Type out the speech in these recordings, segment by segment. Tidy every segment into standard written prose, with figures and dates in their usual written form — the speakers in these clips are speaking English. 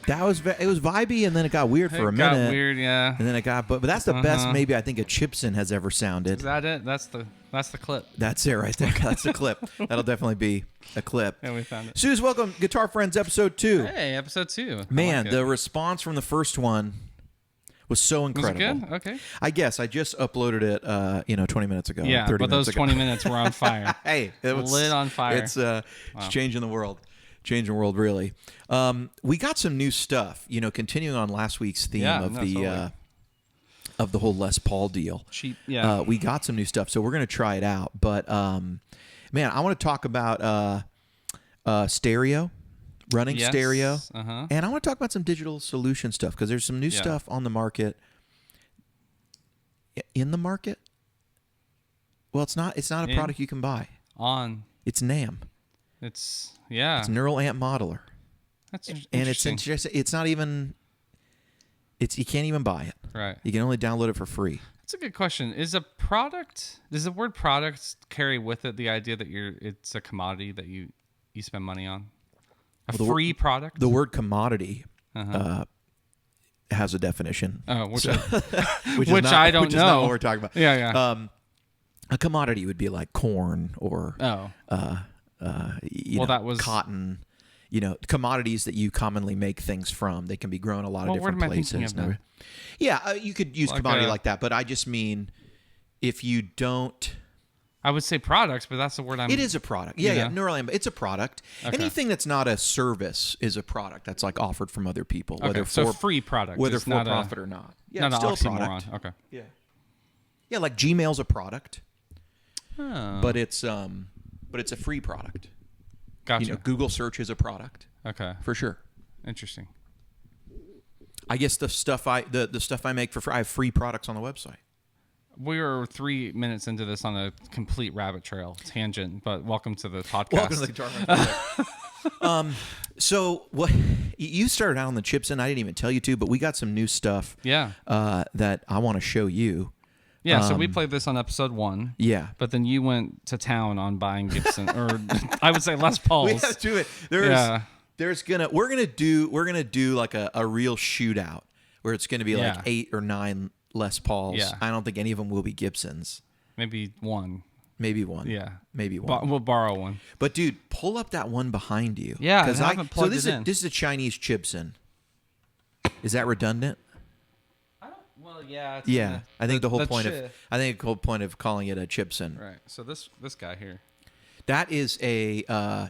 That was it was vibey, and then it got weird for a minute. It got weird, yeah. And then it got, but that's the best maybe I think a Chipson has ever sounded. Is that it? That's the clip. That's it right there. That's the clip. That'll definitely be a clip. Yeah, we found it. Sooze, welcome, Guitar Friends, episode 2. Hey, episode 2. Man, the response from the first one was so incredible. Was it good? Okay. I guess I just uploaded it, 20 minutes ago. Yeah, 30 but those minutes ago. 20 minutes were on fire. Hey, it was lit on fire. It's changing the world. Changing the world, really. We got some new stuff. Continuing on last week's theme of the whole Les Paul deal. Cheap, yeah. We got some new stuff, so we're going to try it out. But man, I want to talk about stereo. Running stereo, and I want to talk about some digital solution stuff because there's some new stuff on the market. In the market? Well, it's not a product you can buy. It's NAMM. It's Neural Amp Modeler. That's and it's not even. You can't even buy it. Right. You can only download it for free. That's a good question. Does the word product carry with it the idea that it's a commodity that you spend money on? Free product? The word commodity has a definition. Oh, which I I don't know. Which is not what we're talking about. Yeah. A commodity would be like corn or cotton. Commodities that you commonly make things from. They can be grown a lot of different places. Yeah, you could use commodity like that, but I just mean if you don't. I would say products, but that's the word It is a product. Yeah. Neural Amp, it's a product. Okay. Anything that's not a service is a product that's like offered from other people, whether free product, whether for profit or not. Yeah, not it's still an a product. Okay. Yeah. Yeah, like Gmail's a product, but it's a free product. Gotcha. Google search is a product. Okay. For sure. Interesting. I guess the stuff I make for free, I have free products on the website. We were 3 minutes into this on a complete rabbit trail tangent, but welcome to the podcast. Welcome to the Guitar Friends. So what you started out on the Chipson? I didn't even tell you to, but we got some new stuff. Yeah. That I want to show you. Yeah. So we played this on episode 1. Yeah. But then you went to town on buying Gibson, or I would say Les Pauls. We have to do it. We're gonna do like a real shootout where it's gonna be like 8 or 9 Les Pauls. Yeah. I don't think any of them will be Gibsons. Maybe one. Yeah. Maybe one. We'll borrow one. But dude, pull up that one behind you. Yeah, I haven't plugged it in. This is a Chinese Chipson. Is that redundant? Well, yeah. Yeah. I think the whole point of calling it a Chipson. Right. So this guy here. That is a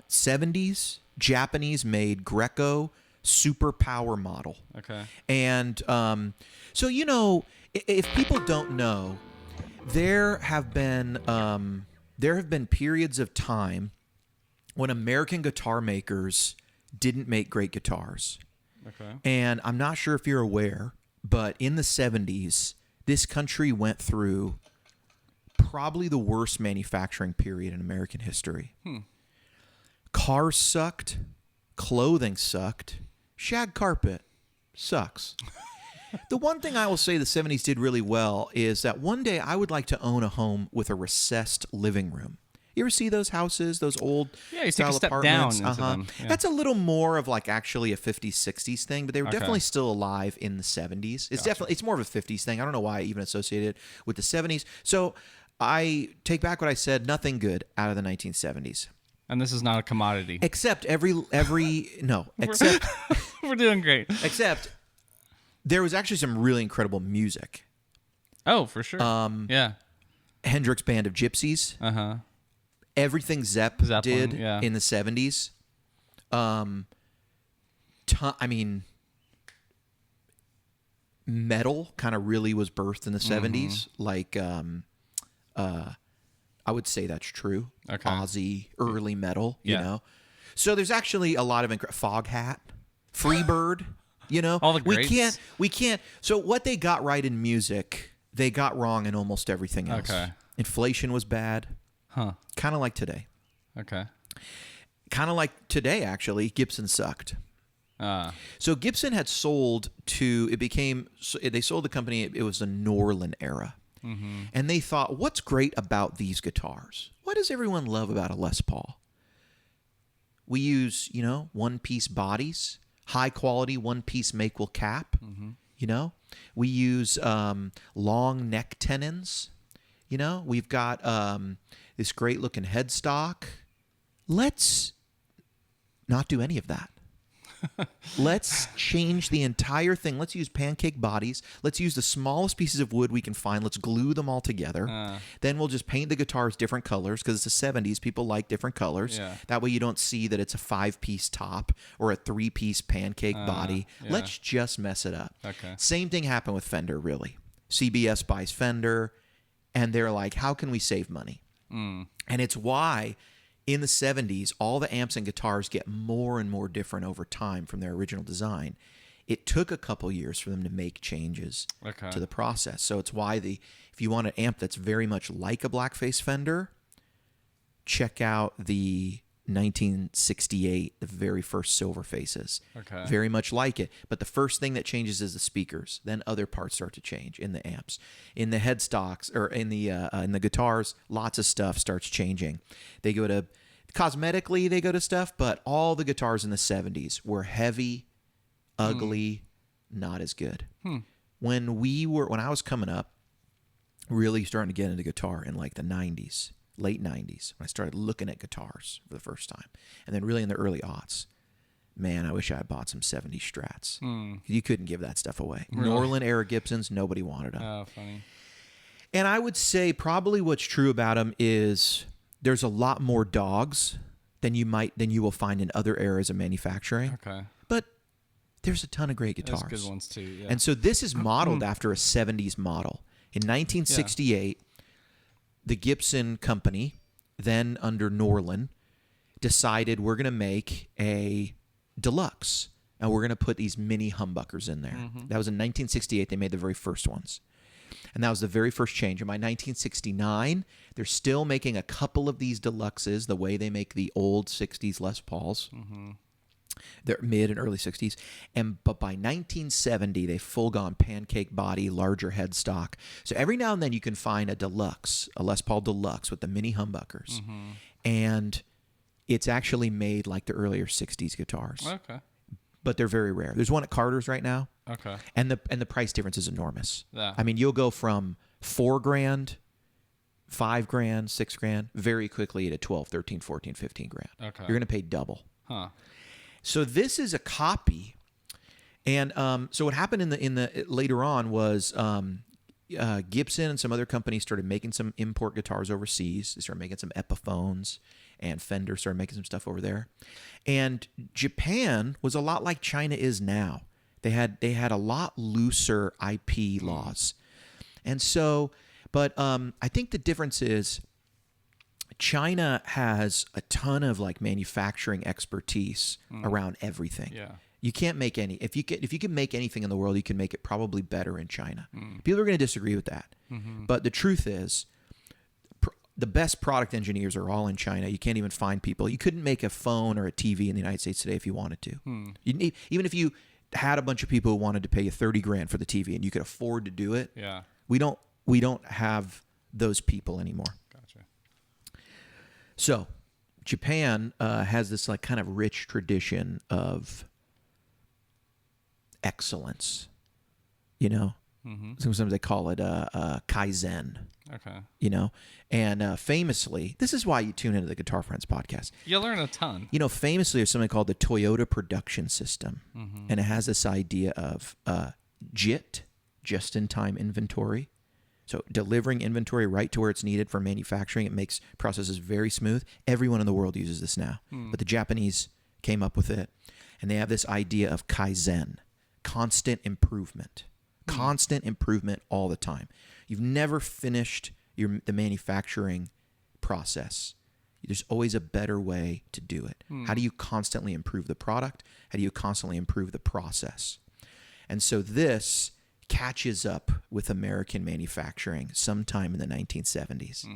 70s Japanese-made Greco super power model. Okay. And so if people don't know, there have been periods of time when American guitar makers didn't make great guitars. Okay. And I'm not sure if you're aware, but in the 70s, this country went through probably the worst manufacturing period in American history. Cars sucked, clothing sucked, shag carpet sucks. The one thing I will say the 70s did really well is that one day I would like to own a home with a recessed living room. You ever see those houses, those old style apartments? Down into them. Yeah. That's a little more of like actually a 50s, 60s thing, but they were definitely still alive in the 70s. It's more of a 50s thing. I don't know why I even associated it with the 70s. So I take back what I said, nothing good out of the 1970s. And this is not a commodity. Except except we're doing great. Except there was actually some really incredible music. Oh, for sure. Yeah. Hendrix Band of Gypsies. Everything Zeppelin did in the 70s. Metal kind of really was birthed in the 70s. Like, I would say that's true. Okay. Ozzy, early metal, you know. So there's actually a lot of Foghat, Freebird, All the greats. We can't. So what they got right in music, they got wrong in almost everything else. Okay. Inflation was bad. Huh. Kind of like today. Okay. Kind of like today, actually, Gibson sucked. So Gibson had sold to, they sold the company, it was the Norlin era. And they thought, what's great about these guitars? What does everyone love about a Les Paul? We use, one-piece bodies, high quality one-piece maple cap. You know, we use long neck tenons. You know, we've got this great looking headstock. Let's not do any of that. Let's change the entire thing. Let's use pancake bodies. Let's use the smallest pieces of wood we can find. Let's glue them all together. Then we'll just paint the guitars different colors because it's the 70s. People like different colors. Yeah. That way you don't see that it's a 5-piece top or a 3-piece pancake body. Yeah. Let's just mess it up. Okay. Same thing happened with Fender, really. CBS buys Fender, and they're like, how can we save money? And it's why in the 70s, all the amps and guitars get more and more different over time from their original design. It took a couple years for them to make changes to the process. So it's why if you want an amp that's very much like a blackface Fender, check out the 1968, the very first silver faces. Okay. Very much like it. But the first thing that changes is the speakers. Then other parts start to change in the amps. In the headstocks, or in the guitars, lots of stuff starts changing. They go to, cosmetically, they go to stuff, but all the guitars in the 70s were heavy, ugly, not as good. When I was coming up, really starting to get into guitar in like the 90s, late 90s, when I started looking at guitars for the first time. And then really in the early aughts, man, I wish I had bought some 70s Strats. You couldn't give that stuff away. Really? Norland era Gibsons, nobody wanted them. Oh, funny. And I would say probably what's true about them is there's a lot more dogs than you will find in other eras of manufacturing. Okay. But there's a ton of great guitars. There's good ones too, yeah. And so this is modeled after a 70s model. In 1968, the Gibson Company, then under Norland, decided we're going to make a deluxe, and we're going to put these mini humbuckers in there. That was in 1968. They made the very first ones. And that was the very first change. And by 1969, they're still making a couple of these deluxes the way they make the old 60s Les Pauls. They're mid and early 60s. But by 1970, they full-gone pancake body, larger headstock. So every now and then you can find a deluxe, a Les Paul Deluxe with the mini humbuckers. And it's actually made like the earlier 60s guitars. Okay. But they're very rare. There's one at Carter's right now. Okay. And the price difference is enormous. Yeah. I mean, you'll go from $4,000, $5,000, $6,000 very quickly to 12, 13, 14, 15 grand. Okay. You're going to pay double. Huh. So this is a copy, and so what happened in the later on was Gibson and some other companies started making some import guitars overseas. They started making some Epiphones, and Fender started making some stuff over there. And Japan was a lot like China is now. They had a lot looser IP laws, and so, but I think the difference is China has a ton of like manufacturing expertise around everything. Yeah. You can't make any. If you can make anything in the world, you can make it probably better in China. People are going to disagree with that, but the truth is, the best product engineers are all in China. You can't even find people. You couldn't make a phone or a TV in the United States today if you wanted to. You need, even if you had a bunch of people who wanted to pay you $30,000 for the TV and you could afford to do it. Yeah. We don't have those people anymore. Gotcha. So, Japan has this like kind of rich tradition of excellence. You know, sometimes they call it kaizen. Okay. You know, and famously, this is why you tune into the Guitar Friends podcast. You learn a ton. You know, famously, there's something called the Toyota Production System, and it has this idea of JIT, just-in-time inventory. So delivering inventory right to where it's needed for manufacturing, it makes processes very smooth. Everyone in the world uses this now, but the Japanese came up with it, and they have this idea of kaizen, constant improvement all the time. You've never finished the manufacturing process. There's always a better way to do it. How do you constantly improve the product? How do you constantly improve the process? And so this catches up with American manufacturing sometime in the 1970s.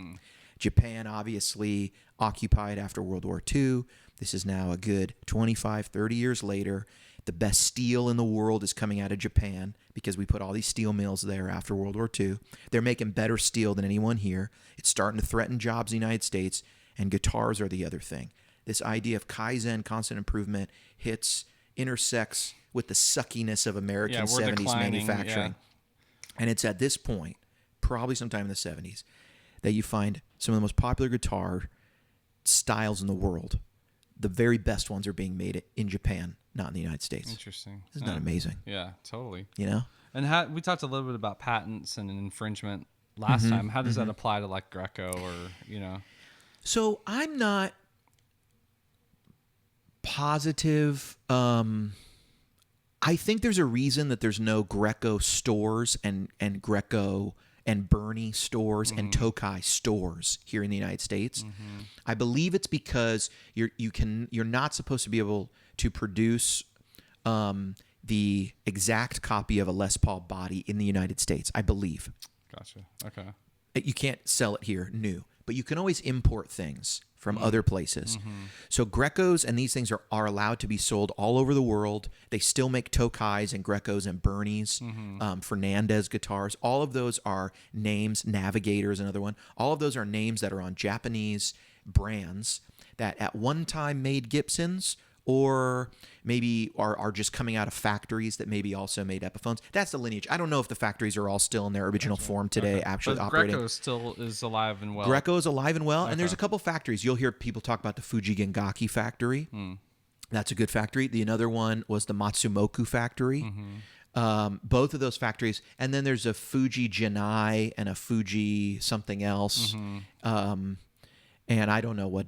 Japan obviously occupied after World War II. This is now a good 25, 30 years later. The best steel in the world is coming out of Japan because we put all these steel mills there after World War II. They're making better steel than anyone here. It's starting to threaten jobs in the United States, and guitars are the other thing. This idea of Kaizen, constant improvement, hits intersects with the suckiness of American we're 70s declining, manufacturing. And it's at this point, probably sometime in the 70s, that you find some of the most popular guitar styles in the world. The very best ones are being made in Japan, not in the United States. Interesting. Isn't that amazing? Yeah, totally. You know? And we talked a little bit about patents and infringement last time. How does that apply to like Greco or, you know? So I'm not positive. I think there's a reason that there's no Greco stores and Greco and Bernie stores and Tokai stores here in the United States. I believe it's because you're not supposed to be able to produce the exact copy of a Les Paul body in the United States, I believe. Gotcha. Okay. You can't sell it here new, but you can always import things from other places. So Grecos and these things are allowed to be sold all over the world. They still make Tokais and Grecos and Bernies, Fernandez guitars. All of those are names. Navigator's another one. All of those are names that are on Japanese brands that at one time made Gibsons, or maybe are just coming out of factories that maybe also made Epiphones. That's the lineage. I don't know if the factories are all still in their original form today, actually but operating. Greco still is alive and well. Greco is alive and well, and there's a couple factories. You'll hear people talk about the Fuji Gengaki factory. That's a good factory. The another one was the Matsumoku factory. Both of those factories. And then there's a Fuji Genai and a Fuji something else. And I don't know where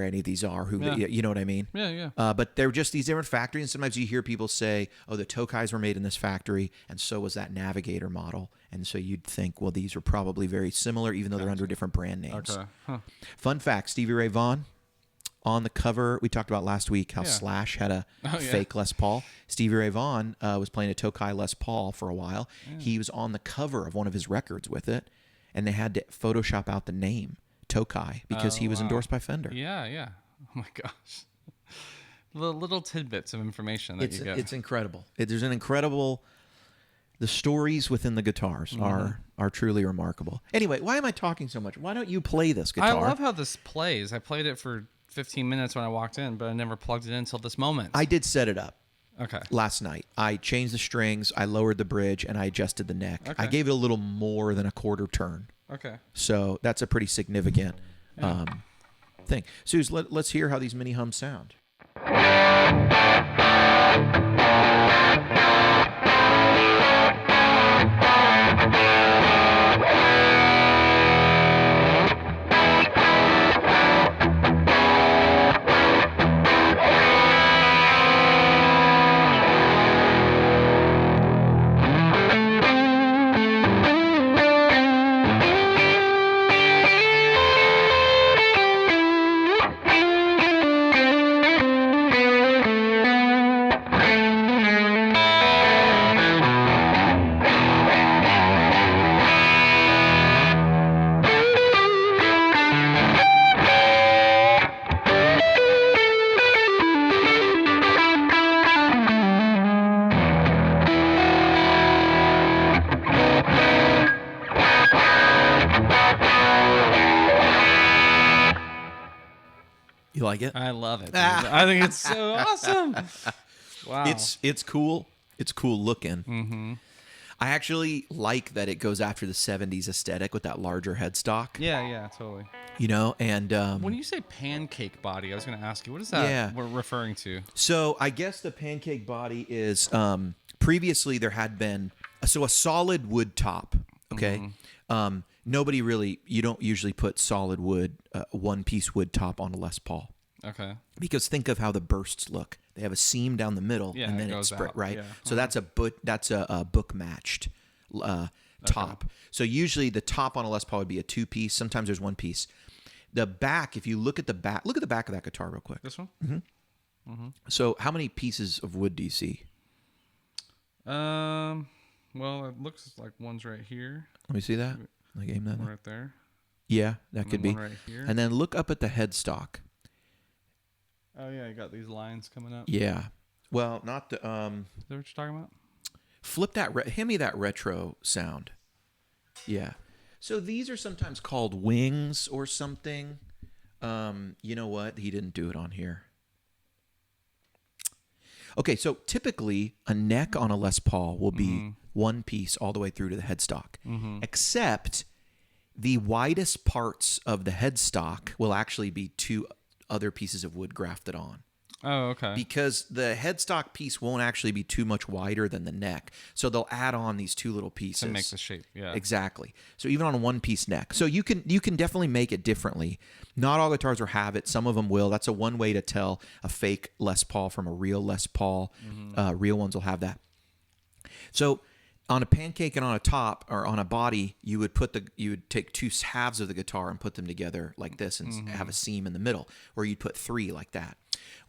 any of these are. You know what I mean? Yeah. But they're just these different factories. And sometimes you hear people say, "Oh, the Tokais were made in this factory, and so was that Navigator model." And so you'd think, well, these are probably very similar, even though they're under different brand names. Okay. Fun fact: Stevie Ray Vaughan on the cover. We talked about last week how Slash had a fake Les Paul. Stevie Ray Vaughan was playing a Tokai Les Paul for a while. He was on the cover of one of his records with it, and they had to Photoshop out the name Tokai because he was endorsed by Fender. Yeah. Oh my gosh. Little tidbits of information that you get. It's incredible. There's an incredible. The stories within the guitars are truly remarkable. Anyway, why am I talking so much? Why don't you play this guitar? I love how this plays. I played it for 15 minutes when I walked in, but I never plugged it in until this moment. I did set it up. Okay. Last night, I changed the strings, I lowered the bridge, and I adjusted the neck. Okay. I gave it a little more than a quarter turn. Okay. So that's a pretty significant thing. Sooz, let's hear how these mini hums sound. You like it? I love it. Dude. I think it's so awesome. Wow. It's cool. It's cool looking. I actually like that it goes after the 70s aesthetic with that larger headstock. Yeah, totally. You know, and when you say pancake body, I was going to ask you, what is that we're referring to? So I guess the pancake body is previously there had been a solid wood top. Okay. Nobody really, you don't usually put solid wood, one-piece wood top on a Les Paul. Okay. Because think of how the bursts look. They have a seam down the middle, and then it's spread, right? Yeah. So that's a book matched top. So usually the top on a Les Paul would be a two-piece. Sometimes there's one piece. The back, if you look at the back of that guitar real quick. This one? So how many pieces of wood do you see? Well, it looks like one's right here. Let me see that. Like aim that right there. Yeah, that could be. Right here. And then look up at the headstock. Oh yeah, you got these lines coming up. Yeah. Well, not the Is that what you're talking about? Flip that. Hand me that retro sound. Yeah. So these are sometimes called wings or something. You know what? He didn't do it on here. Okay, so typically a neck on a Les Paul will be one piece all the way through to the headstock, except the widest parts of the headstock will actually be two other pieces of wood grafted on. Oh, okay. Because the headstock piece won't actually be too much wider than the neck. So they'll add on these two little pieces. To make the shape, yeah. Exactly. So even on a one-piece neck. So you can definitely make it differently. Not all guitars will have it. Some of them will. That's one way to tell a fake Les Paul from a real Les Paul. Real ones will have that. So on a pancake and on a top or on a body, you would take two halves of the guitar and put them together like this and have a seam in the middle, or you'd put three like that.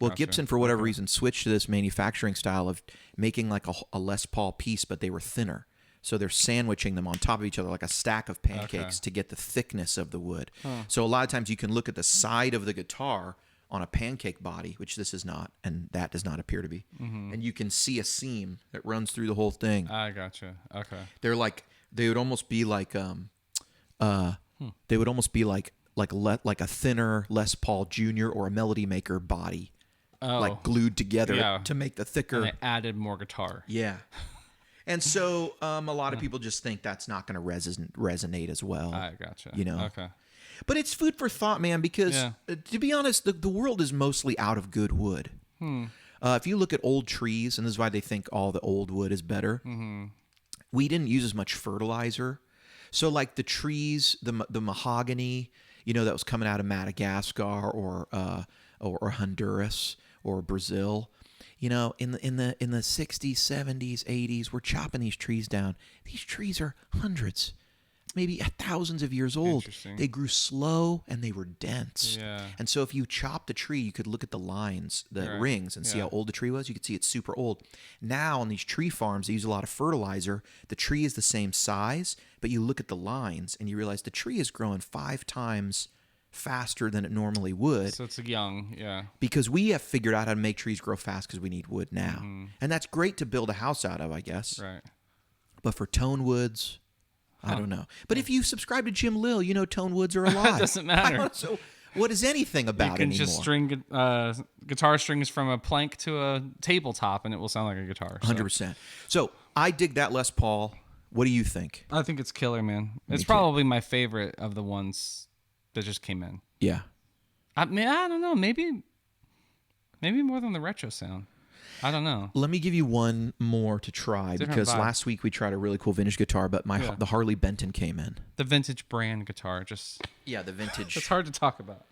Well, gotcha. Gibson, for whatever reason, switched to this manufacturing style of making like a Les Paul piece, but they were thinner. So they're sandwiching them on top of each other like a stack of pancakes to get the thickness of the wood. So a lot of times you can look at the side of the guitar on a pancake body, which this is not, and that does not appear to be. And you can see a seam that runs through the whole thing. I gotcha. Okay. They would almost be like a thinner Les Paul Jr. or a Melody Maker body, like glued together to make the thicker. And they added more guitar. Yeah. And so a lot of people just think that's not going to resonate as well. I gotcha. Okay. But it's food for thought, man, because to be honest, the world is mostly out of good wood. If you look at old trees, and this is why they think all the old wood is better, we didn't use as much fertilizer. So like the trees, the mahogany, that was coming out of Madagascar or Honduras or Brazil, in the 60s, 70s, 80s, we're chopping these trees down. These trees are hundreds, maybe thousands of years old. They grew slow and they were dense. Yeah. And so if you chopped the tree, you could look at the lines, the rings, and see how old the tree was. You could see it's super old. Now on these tree farms, they use a lot of fertilizer. The tree is the same size, but you look at the lines and you realize the tree is growing 5 times faster than it normally would. So it's young, because we have figured out how to make trees grow fast because we need wood now. And that's great to build a house out of, I guess. Right. But for tone woods, I don't know. But if you subscribe to Jim Lill, tone woods are alive. It doesn't matter. So what is anything about it anymore? You can just string guitar strings from a plank to a tabletop and it will sound like a guitar. 100%. So I dig that Les Paul. What do you think? I think it's killer, man. It's probably my favorite of the ones that just came in. Yeah. I mean, I don't know. Maybe more than the retro sound. I don't know. Let me give you one more to try because last week we tried a really cool vintage guitar, but the Harley Benton came in. The vintage brand guitar, the vintage. It's hard to talk about.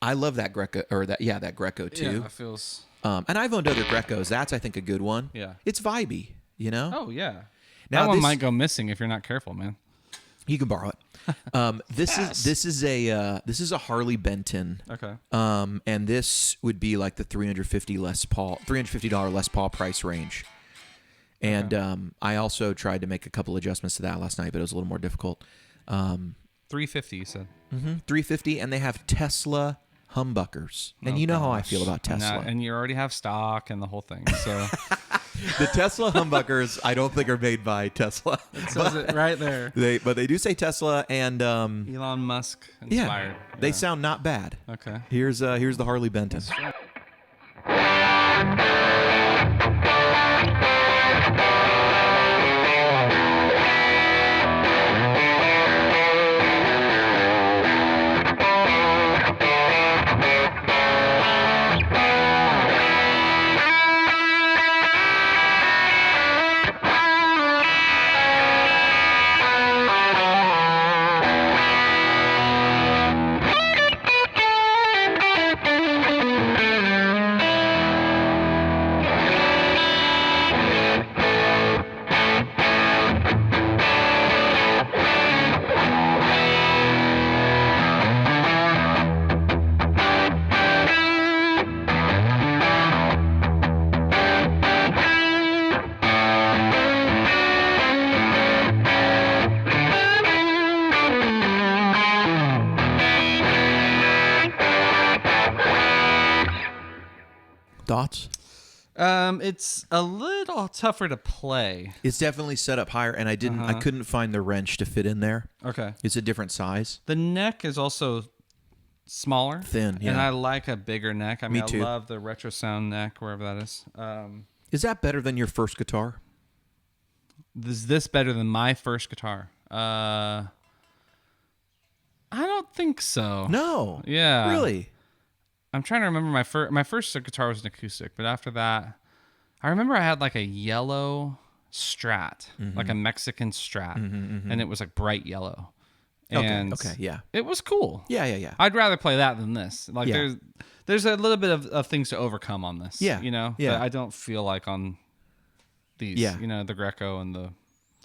I love that Greco that Greco too. Yeah, it feels. And I've owned other Grecos. That's I think a good one. Yeah. It's vibey, Oh yeah. Now that one might go missing if you're not careful, man. You can borrow it. This is a Harley Benton. Okay. And this would be like the $350 Les Paul price range. And I also tried to make a couple adjustments to that last night, but it was a little more difficult. $350, you said. $350, and they have Tesla humbuckers, and you know how I feel about Tesla. And you already have stock and the whole thing. So the Tesla humbuckers, I don't think are made by Tesla. It says it right there. But they do say Tesla and Elon Musk inspired. Yeah, they sound not bad. Okay. Here's the Harley Benton. Thoughts? It's a little tougher to play. It's definitely set up higher, and I couldn't find the wrench to fit in there. Okay. It's a different size. The neck is also smaller. Thin, yeah. And I like a bigger neck. I mean, Me too. I love the retro sound neck, wherever that is. Is that better than your first guitar? Is this better than my first guitar? I don't think so. No. Yeah. Really? I'm trying to remember my first guitar was an acoustic, but after that, I remember I had like a yellow Strat, like a Mexican Strat, and it was like bright yellow. And Okay, yeah. it was cool. Yeah. I'd rather play that than this. Like Yeah. there's a little bit of things to overcome on this. Yeah, You know? yeah. That I don't feel like on these, Yeah. you know, the Greco and the...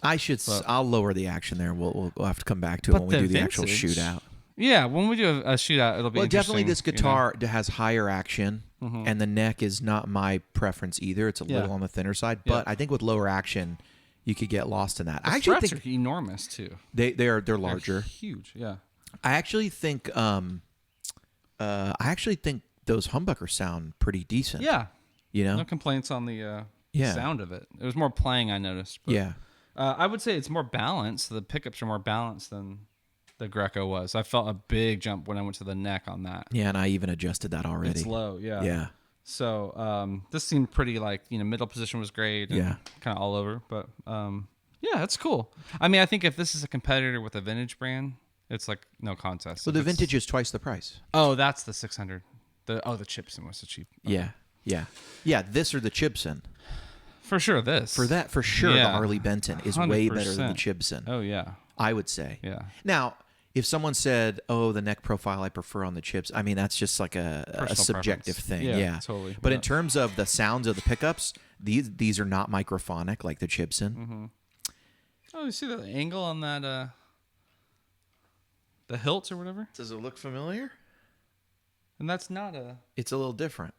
I'll lower the action there. We'll have to come back to it when we do the actual vintage- shootout. Yeah, when we do a shootout, it'll be Well, interesting. definitely this you know? guitar has higher action, and the neck is not my preference either. It's a little on the thinner side, but I think with lower action, you could get lost in that. The I actually frets think are enormous too. they're They're larger. huge. Yeah. I actually think those humbuckers sound pretty decent. Yeah. You know? No complaints on the Yeah. sound of it. It was more playing, I noticed. But, Yeah. I would say it's more balanced. The pickups are more balanced than the Greco was. I felt a big jump when I went to the neck on that. Yeah, and I even adjusted that already. It's low, yeah. Yeah. So this seemed pretty like, you know, middle position was great. And Yeah. kind of all over. But yeah, it's cool. I mean, I think if this is a competitor with a vintage brand, it's like no contest. So If the it's- vintage is twice the price. Oh, that's the 600. The Chipson was the cheap. Yeah. This or the Chibson. For sure, this. For sure, Yeah. the Harley Benton is way better than the 100%. Chibson. Oh yeah. I would say. Yeah. Now, if someone said, "Oh, the neck profile I prefer on the Chips," I mean that's just like a Personal subjective preference. thing. Yeah, totally. But Yeah. in terms of the sounds of the pickups, these are not microphonic like the Chibson. Oh, you see the angle on that the hilts or whatever? Does it look familiar? And that's not a It's a little different.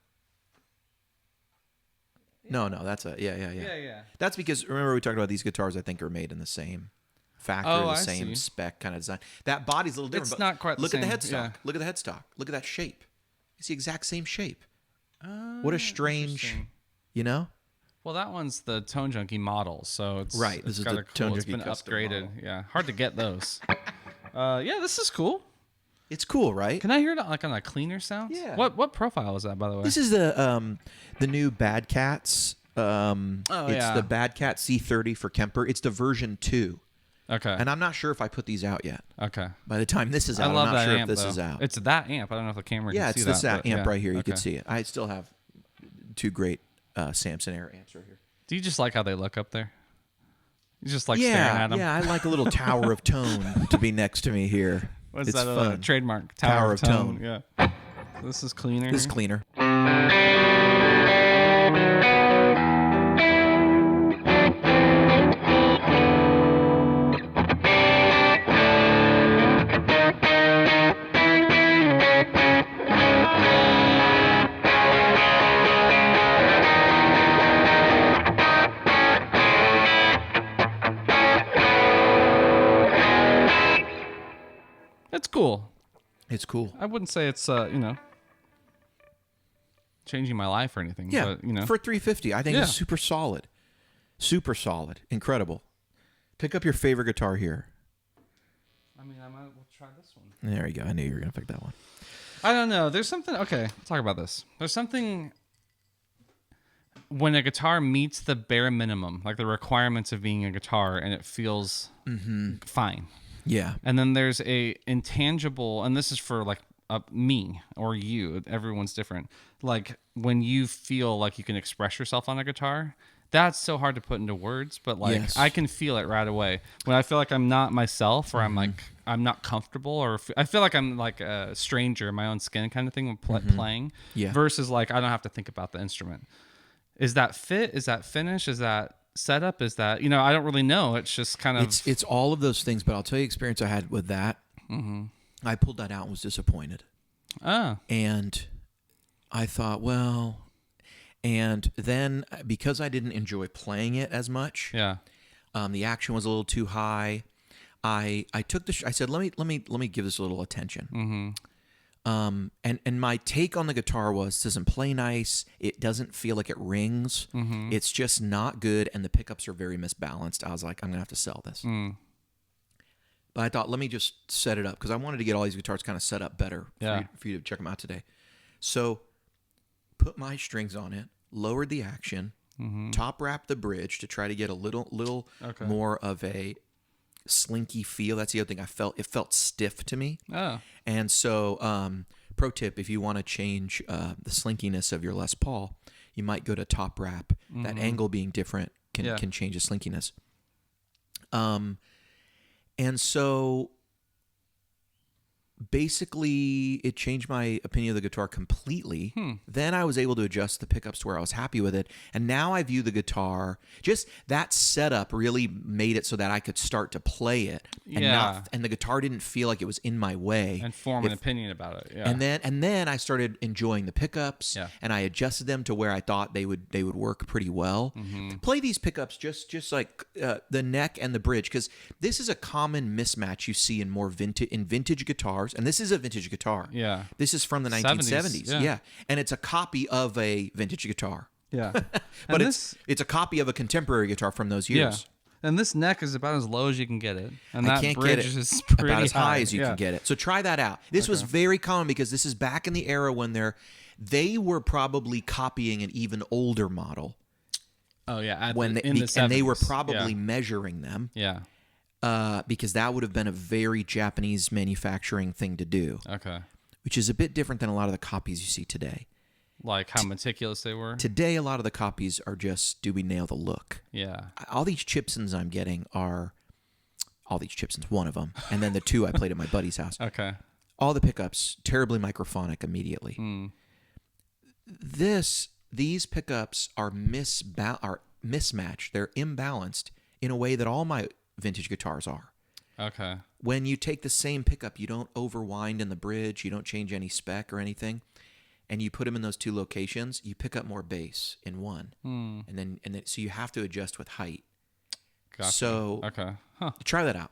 No, that's a yeah. Yeah. That's because remember we talked about these guitars. I think are made in the same factory, Oh, the I same see. spec kind of design. That body's a little different. It's but not quite the Look at the same, headstock. yeah. Look at the headstock. Look at that shape. It's the exact same shape. What a strange, interesting. you know? Well, that one's the Tone Junkie model, so it's Right, It's this is got the a cool, Tone it's Junkie been custom upgraded. model. Yeah, hard to get those. Yeah, this is cool. It's cool, right? Can I hear it like on a cleaner sound? Yeah. What profile is that, by the way? This is the new Bad Cats. It's yeah. the Bad Cat C30 for Kemper. It's the version 2. Okay. And I'm not sure if I put these out yet. Okay. By the time this is I out, love I'm not that sure amp, if this though. is out. It's that amp. I don't know if the camera Yeah, can it's see this that. but amp yeah. right here. You Okay. can see it. I still have 2 great Samson Air amps right here. Do you just like how they look up there? You just like staring at them? Yeah, I like a little tower of tone to be next to me here. What's it's that fun. trademark? Tower of Tone. Yeah. This is cleaner. This is here. cleaner. It's cool. It's cool. I wouldn't say it's changing my life or anything. Yeah, but, for $350, I think Yeah. it's super solid. Super solid. Incredible. Pick up your favorite guitar here. I mean, I might we'll try this one. There you go. I knew you were going to pick that one. I don't know. There's something. Okay, we'll talk about this. There's something when a guitar meets the bare minimum, like the requirements of being a guitar, and it feels fine. Yeah. And then there's a intangible, and this is for like me or you. Everyone's different. Like when you feel like you can express yourself on a guitar, that's so hard to put into words. But like Yes. I can feel it right away when I feel like I'm not myself, or I'm like I'm not comfortable, or I feel like I'm like a stranger in my own skin, kind of thing when playing. Yeah. Versus like I don't have to think about the instrument. Is that fit? Is that finish? Is that setup? Is that I don't really know. It's just kind of It's all of those things, but I'll tell you the experience I had with that. I pulled that out and was disappointed. And I thought, well, and then because I didn't enjoy playing it as much, yeah. the action was a little too high. I took I said, let me give this a little attention. And my take on the guitar was, it doesn't play nice. It doesn't feel like it rings. It's just not good. And the pickups are very misbalanced. I was like, I'm going to have to sell this. But I thought, let me just set it up because I wanted to get all these guitars kind of set up better for you to check them out today. So put my strings on it, lowered the action, top wrapped the bridge to try to get a little more of a slinky feel. That's the other thing I felt. It felt stiff to me. Oh. And so pro tip, if you want to change the slinkiness of your Les Paul, you might go to top wrap. That angle being different can change the slinkiness. And so basically it changed my opinion of the guitar completely. Then I was able to adjust the pickups to where I was happy with it. And now I view the guitar, just that setup really made it so that I could start to play it and the guitar didn't feel like it was in my way. And form an opinion about it. Yeah. And then I started enjoying the pickups and I adjusted them to where I thought they would work pretty well. Play these pickups just like the neck and the bridge, because this is a common mismatch you see in vintage guitars. And this is a vintage guitar. Yeah. This is from the 1970s. Yeah. And it's a copy of a vintage guitar. Yeah. But it's a copy of a contemporary guitar from those years. Yeah. And this neck is about as low as you can get it. And I that can't bridge get it is pretty about as high high as you can get it. So try that out. This was very common because this is back in the era when they were probably copying an even older model. Oh, yeah. In the 70s. And they were probably measuring them. Yeah. Because that would have been a very Japanese manufacturing thing to do. Okay. Which is a bit different than a lot of the copies you see today. Like how meticulous they were? Today, a lot of the copies are just, do we nail the look? Yeah. All these Chipsons I'm getting are, one of them. And then the two I played at my buddy's house. Okay. All the pickups, terribly microphonic immediately. These pickups are mismatched. They're imbalanced in a way that all my vintage guitars are. Okay. When you take the same pickup, you don't overwind in the bridge, you don't change any spec or anything, and you put them in those two locations, you pick up more bass in one. And then so you have to adjust with height. Gotcha. So okay. Try that out.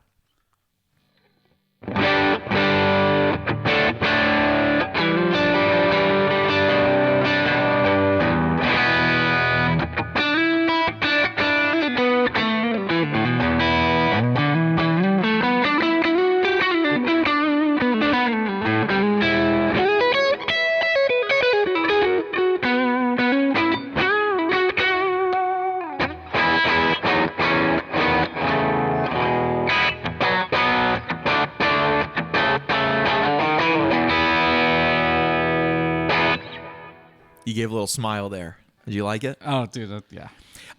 You gave a little smile there. Did you like it? Oh, dude, yeah.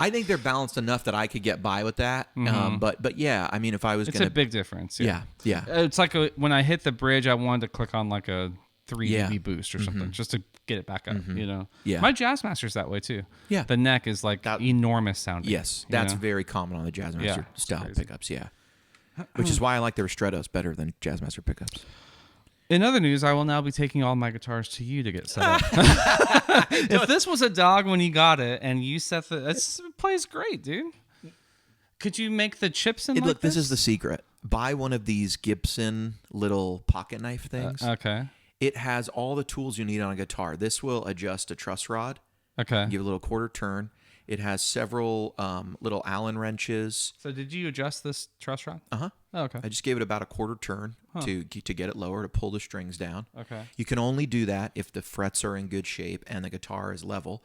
I think they're balanced enough that I could get by with that. But yeah, I mean, if I was it's gonna, a big difference. Yeah. It's like when I hit the bridge, I wanted to click on like a 3 dB boost or something just to get it back up. You know. Yeah. My Jazzmaster's that way too. Yeah. The neck is like enormous sounding. Yes, that's very common on the Jazzmaster style pickups. Yeah. Which is why I like the Ristrettos better than Jazzmaster pickups. In other news, I will now be taking all my guitars to you to get set up. If this was a dog when you got it and you set it plays great, dude. Could you make the chips in Look, this is the secret. Buy one of these Gibson little pocket knife things. Okay. It has all the tools you need on a guitar. This will adjust a truss rod. Okay. Give a little quarter turn. It has several little Allen wrenches. So did you adjust this truss rod? Uh-huh. Oh, okay. I just gave it about a quarter turn to get it lower, to pull the strings down. Okay. You can only do that if the frets are in good shape and the guitar is level.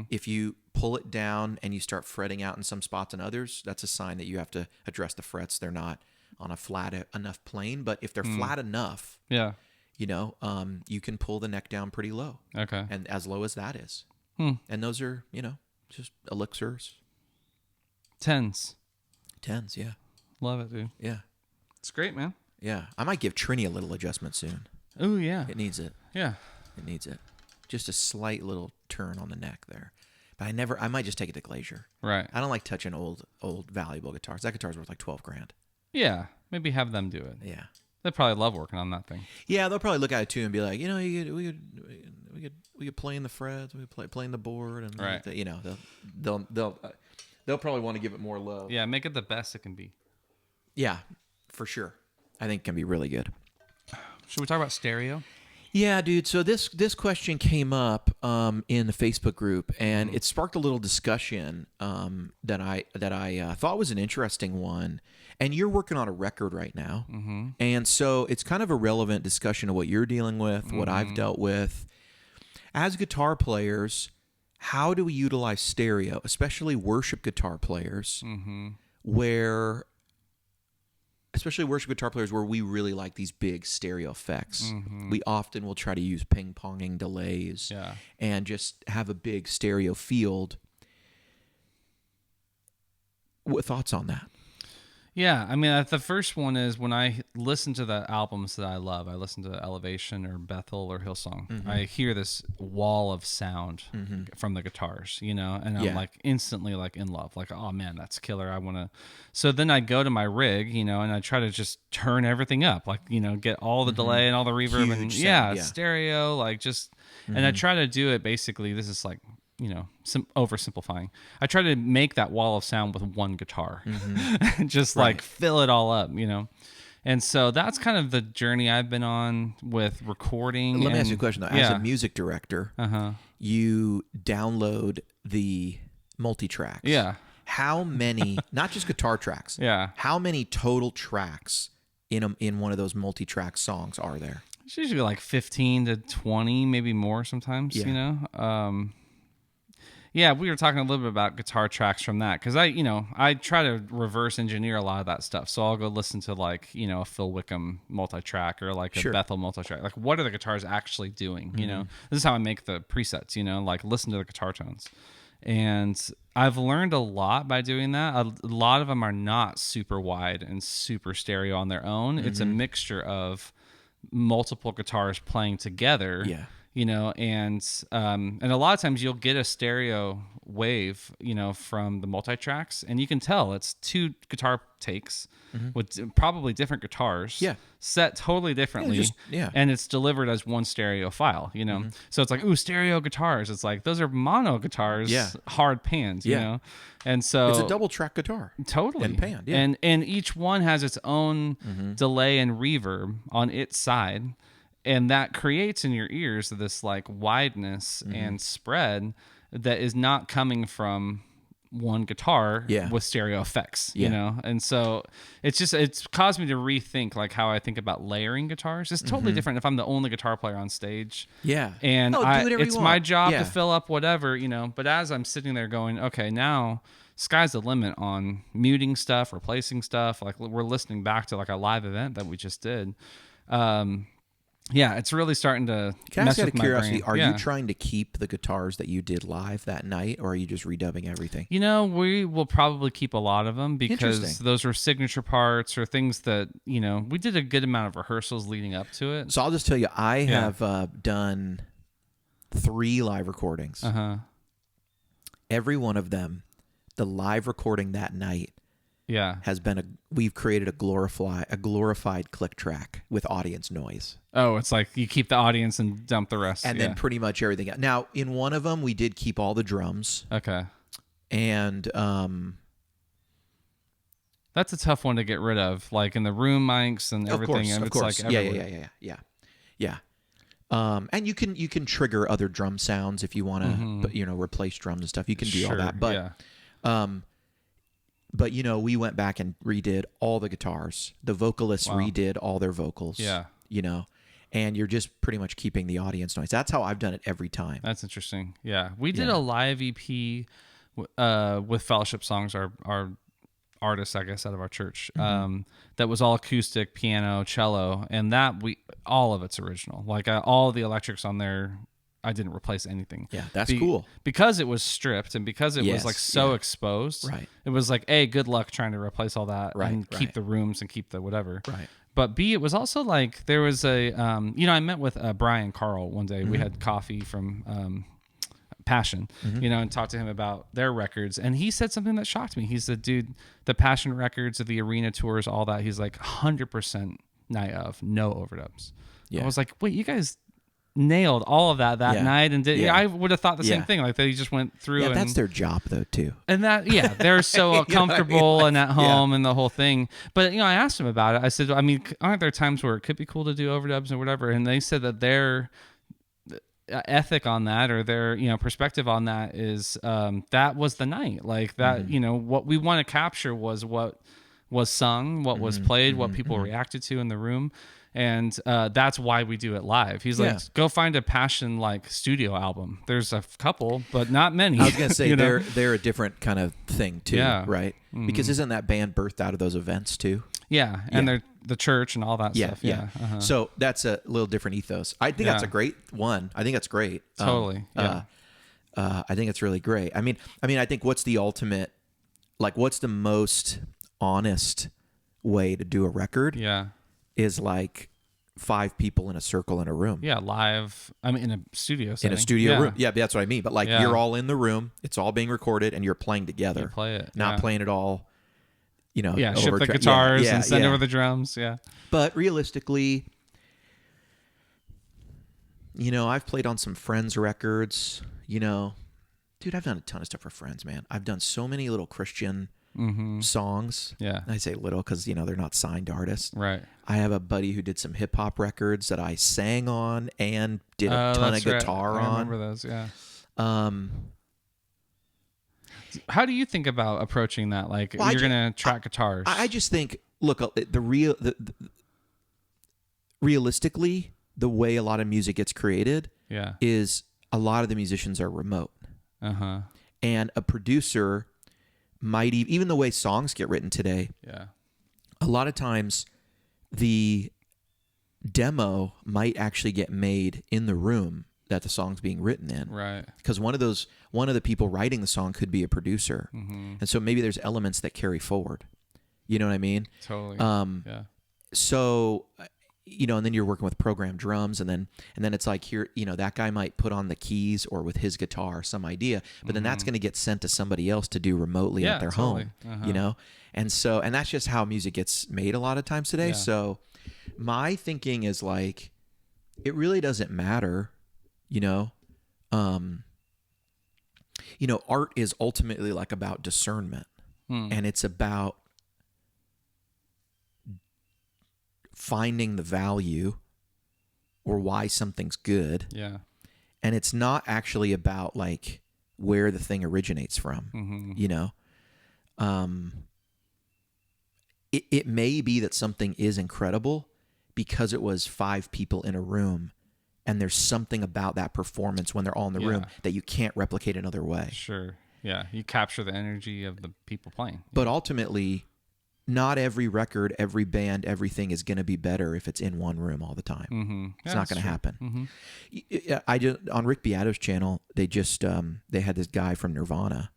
If you pull it down and you start fretting out in some spots and others, that's a sign that you have to address the frets. They're not on a flat enough plane, but if they're flat enough, you can pull the neck down pretty low. Okay. And as low as that is. And those are, just elixirs. Tens, yeah. Love it, dude. Yeah. It's great, man. Yeah. I might give Trini a little adjustment soon. Oh, yeah. It needs it. Yeah. It needs it. Just a slight little turn on the neck there. But I might just take it to Glacier. Right. I don't like touching old valuable guitars. That guitar's worth like $12,000. Yeah. Maybe have them do it. Yeah. They probably love working on that thing. Yeah, they'll probably look at it too and be like, we could play in the frets, we could play in the board, and right. They'll probably want to give it more love. Yeah, make it the best it can be. Yeah, for sure. I think it can be really good. Should we talk about stereo? Yeah, dude. So this question came up in the Facebook group, and it sparked a little discussion that I thought was an interesting one. And you're working on a record right now, and so it's kind of a relevant discussion of what you're dealing with, what I've dealt with as guitar players. How do we utilize stereo, especially worship guitar players, especially worship guitar players where we really like these big stereo effects. We often will try to use ping-ponging delays and just have a big stereo field. What thoughts on that? Yeah, I mean, the first one is when I listen to the albums that I love, I listen to Elevation or Bethel or Hillsong, I hear this wall of sound from the guitars, and I'm like instantly like in love, like, oh man, that's killer. I want to. So then I go to my rig, and I try to just turn everything up, like, get all the delay and all the reverb and stereo, like just, and I try to do it basically. This is like, oversimplifying. I try to make that wall of sound with one guitar, just like fill it all up, And so that's kind of the journey I've been on with recording. Let me ask you a question though. As a music director, you download the multi-tracks. Yeah. How many, not just guitar tracks, how many total tracks in one of those multi-track songs are there? It's usually like 15 to 20, maybe more sometimes, Yeah, we were talking a little bit about guitar tracks from that because I try to reverse engineer a lot of that stuff. So I'll go listen to like, a Phil Wickham multi-track or like a Bethel multi-track. Like, what are the guitars actually doing? This is how I make the presets, like listen to the guitar tones. And I've learned a lot by doing that. A lot of them are not super wide and super stereo on their own. It's a mixture of multiple guitars playing together. Yeah. And a lot of times you'll get a stereo wave, from the multi-tracks, and you can tell it's two guitar takes with probably different guitars set totally differently, and it's delivered as one stereo file, So it's like, ooh, stereo guitars. It's like, those are mono guitars, hard pans, and so it's a double track guitar. Totally. And pan, and each one has its own delay and reverb on its side. And that creates in your ears this like wideness and spread that is not coming from one guitar with stereo effects, And so it's caused me to rethink like how I think about layering guitars. It's totally different if I'm the only guitar player on stage. Yeah. And it's my job to fill up whatever, but as I'm sitting there going, okay, now sky's the limit on muting stuff, replacing stuff. Like we're listening back to like a live event that we just did. Yeah, it's really starting to mess with my brain. Are you trying to keep the guitars that you did live that night, or are you just redubbing everything? We will probably keep a lot of them because those were signature parts or things that, we did a good amount of rehearsals leading up to it. So I'll just tell you, I have done 3 live recordings. Every one of them, the live recording that night, has been we've created a glorified click track with audience noise. Oh, it's like you keep the audience and dump the rest. And then pretty much everything else. Now, in one of them, we did keep all the drums. Okay. And that's a tough one to get rid of, like in the room mics and everything. Of course. Like yeah. And you can trigger other drum sounds if you want to, replace drums and stuff. You can do all that. But But, we went back and redid all the guitars. The vocalists redid all their vocals. Yeah. And you're just pretty much keeping the audience noise. That's how I've done it every time. That's interesting. Yeah. We did a live EP with Fellowship Songs, our artists, I guess, out of our church. That was all acoustic, piano, cello, and that all of it's original. Like all the electrics on there, I didn't replace anything. Yeah, that's cool. Because it was stripped and because it was like so exposed. Right. It was like, A, good luck trying to replace all that and keep the rooms and keep the whatever. Right. But B, it was also like there was a, I met with Brian Carl one day. We had coffee from Passion, and talked to him about their records. And he said something that shocked me. He said, dude, the Passion records, the arena tours, all that, he's like 100% night of, no overdubs. Yeah. I was like, wait, you guys nailed all of that Yeah. night and did. Yeah. I would have thought the same Yeah. thing. Like they just went through. Yeah, and that's their job though too. And that, yeah, they're so You know what I mean? comfortable Like, and at home and the whole thing. But, I asked them about it. I said, I mean, aren't there times where it could be cool to do overdubs or whatever? And they said that their ethic on that, or their, perspective on that is that was the night. Like that, what we want to capture was what was sung, what was played, what people reacted to in the room. And that's why we do it live. He's like, go find a Passion like studio album. There's a couple, but not many. I was gonna say they're a different kind of thing too, right? Mm-hmm. Because isn't that band birthed out of those events too? Yeah, and they're the church and all that stuff. Yeah. Uh-huh. So that's a little different ethos. I think that's a great one. I think that's great. Totally. I think it's really great. I mean, I think what's the ultimate, like, what's the most honest way to do a record? Yeah. Is like 5 people in a circle in a room. Yeah, live. I mean, in a studio setting. In a studio room. Yeah, that's what I mean. But like, you're all in the room. It's all being recorded, and you're playing together. You play it. Not playing it all. Yeah, ship the guitars and send over the drums. Yeah. But realistically, I've played on some Friends records. Dude, I've done a ton of stuff for Friends, man. I've done so many little Christian songs. Yeah. I say little because, they're not signed artists. Right. I have a buddy who did some hip hop records that I sang on and did a ton of guitar on. I remember those, yeah. How do you think about approaching that? Like, you're going to track guitars. I just think, look, realistically, the way a lot of music gets created is a lot of the musicians are remote. Uh-huh. And a producer might even the way songs get written today. Yeah. A lot of times the demo might actually get made in the room that the song's being written in. Right. Because one of the people writing the song could be a producer. Mm-hmm. And so maybe there's elements that carry forward. You know what I mean? Totally. Yeah. So, and then you're working with programmed drums, and then it's like here, that guy might put on the keys or with his guitar some idea, but then that's going to get sent to somebody else to do remotely at their home, and that's just how music gets made a lot of times today. So my thinking is like, it really doesn't matter, art is ultimately like about discernment, and it's about finding the value or why something's good. Yeah. And it's not actually about like where the thing originates from, It may be that something is incredible because it was 5 people in a room, and there's something about that performance when they're all in the room that you can't replicate another way. Sure. Yeah. You capture the energy of the people playing. But ultimately, not every record, every band, everything is going to be better if it's in one room all the time. Mm-hmm. It's not going to happen. Mm-hmm. I just, on Rick Beato's channel, they just they had this guy from Nirvana.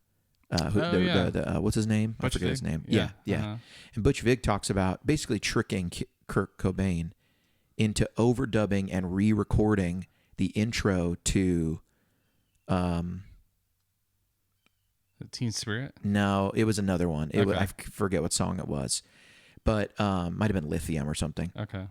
What's his name? I forget his name. Yeah. Uh-huh. And Butch Vig talks about basically tricking Kurt Cobain into overdubbing and re-recording the intro to Teen Spirit? No, it was another one. I forget what song it was, but might have been Lithium or something. Okay.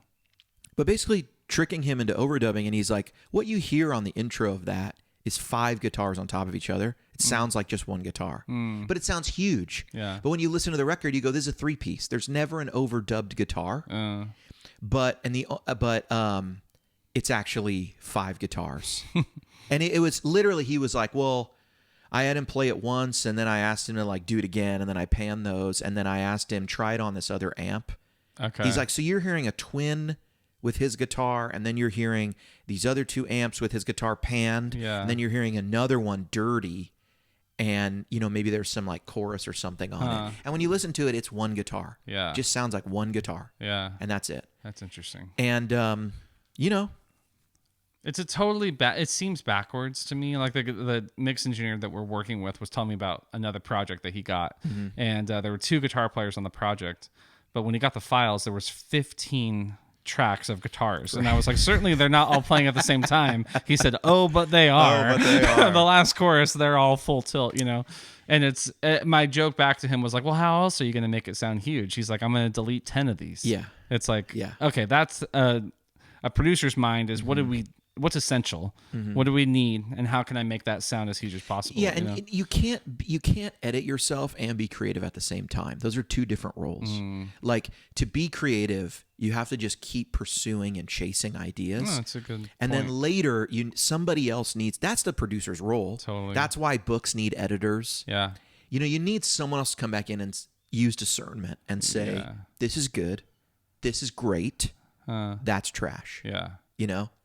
But basically tricking him into overdubbing, and he's like, what you hear on the intro of that is 5 guitars on top of each other. It sounds like just one guitar, but it sounds huge. Yeah. But when you listen to the record, you go, "This is a 3-piece." There's never an overdubbed guitar, but it's actually 5 guitars, and it was literally, he was like, "Well, I had him play it once, and then I asked him to like do it again, and then I panned those, and then I asked him try it on this other amp." Okay. He's like, "So you're hearing a twin with his guitar, and then you're hearing these other 2 amps with his guitar panned, and then you're hearing another one dirty, and maybe there's some like chorus or something on it. And when you listen to it, it's one guitar. Yeah. It just sounds like one guitar. Yeah. And that's it. That's interesting. And it's a totally it seems backwards to me. Like the mix engineer that we're working with was telling me about another project that he got, and there were 2 guitar players on the project, but when he got the files, there was 15 tracks of guitars, and I was like, certainly they're not all playing at the same time. He said, but they are. The last chorus, they're all full tilt, and it's my joke back to him was like, well, how else are you going to make it sound huge? He's like, I'm going to delete 10 of these. It's like, okay, that's a producer's mind is what did we what's essential? What do we need, and how can I make that sound as huge as possible? Yeah, and you can't edit yourself and be creative at the same time. Those are two different roles. Like, to be creative, you have to just keep pursuing and chasing ideas. Oh, that's a good and point. then later, somebody else needs. That's the producer's role. Totally. That's why books need editors. Yeah. You need someone else to come back in and use discernment and say, this is good, this is great, that's trash. Yeah.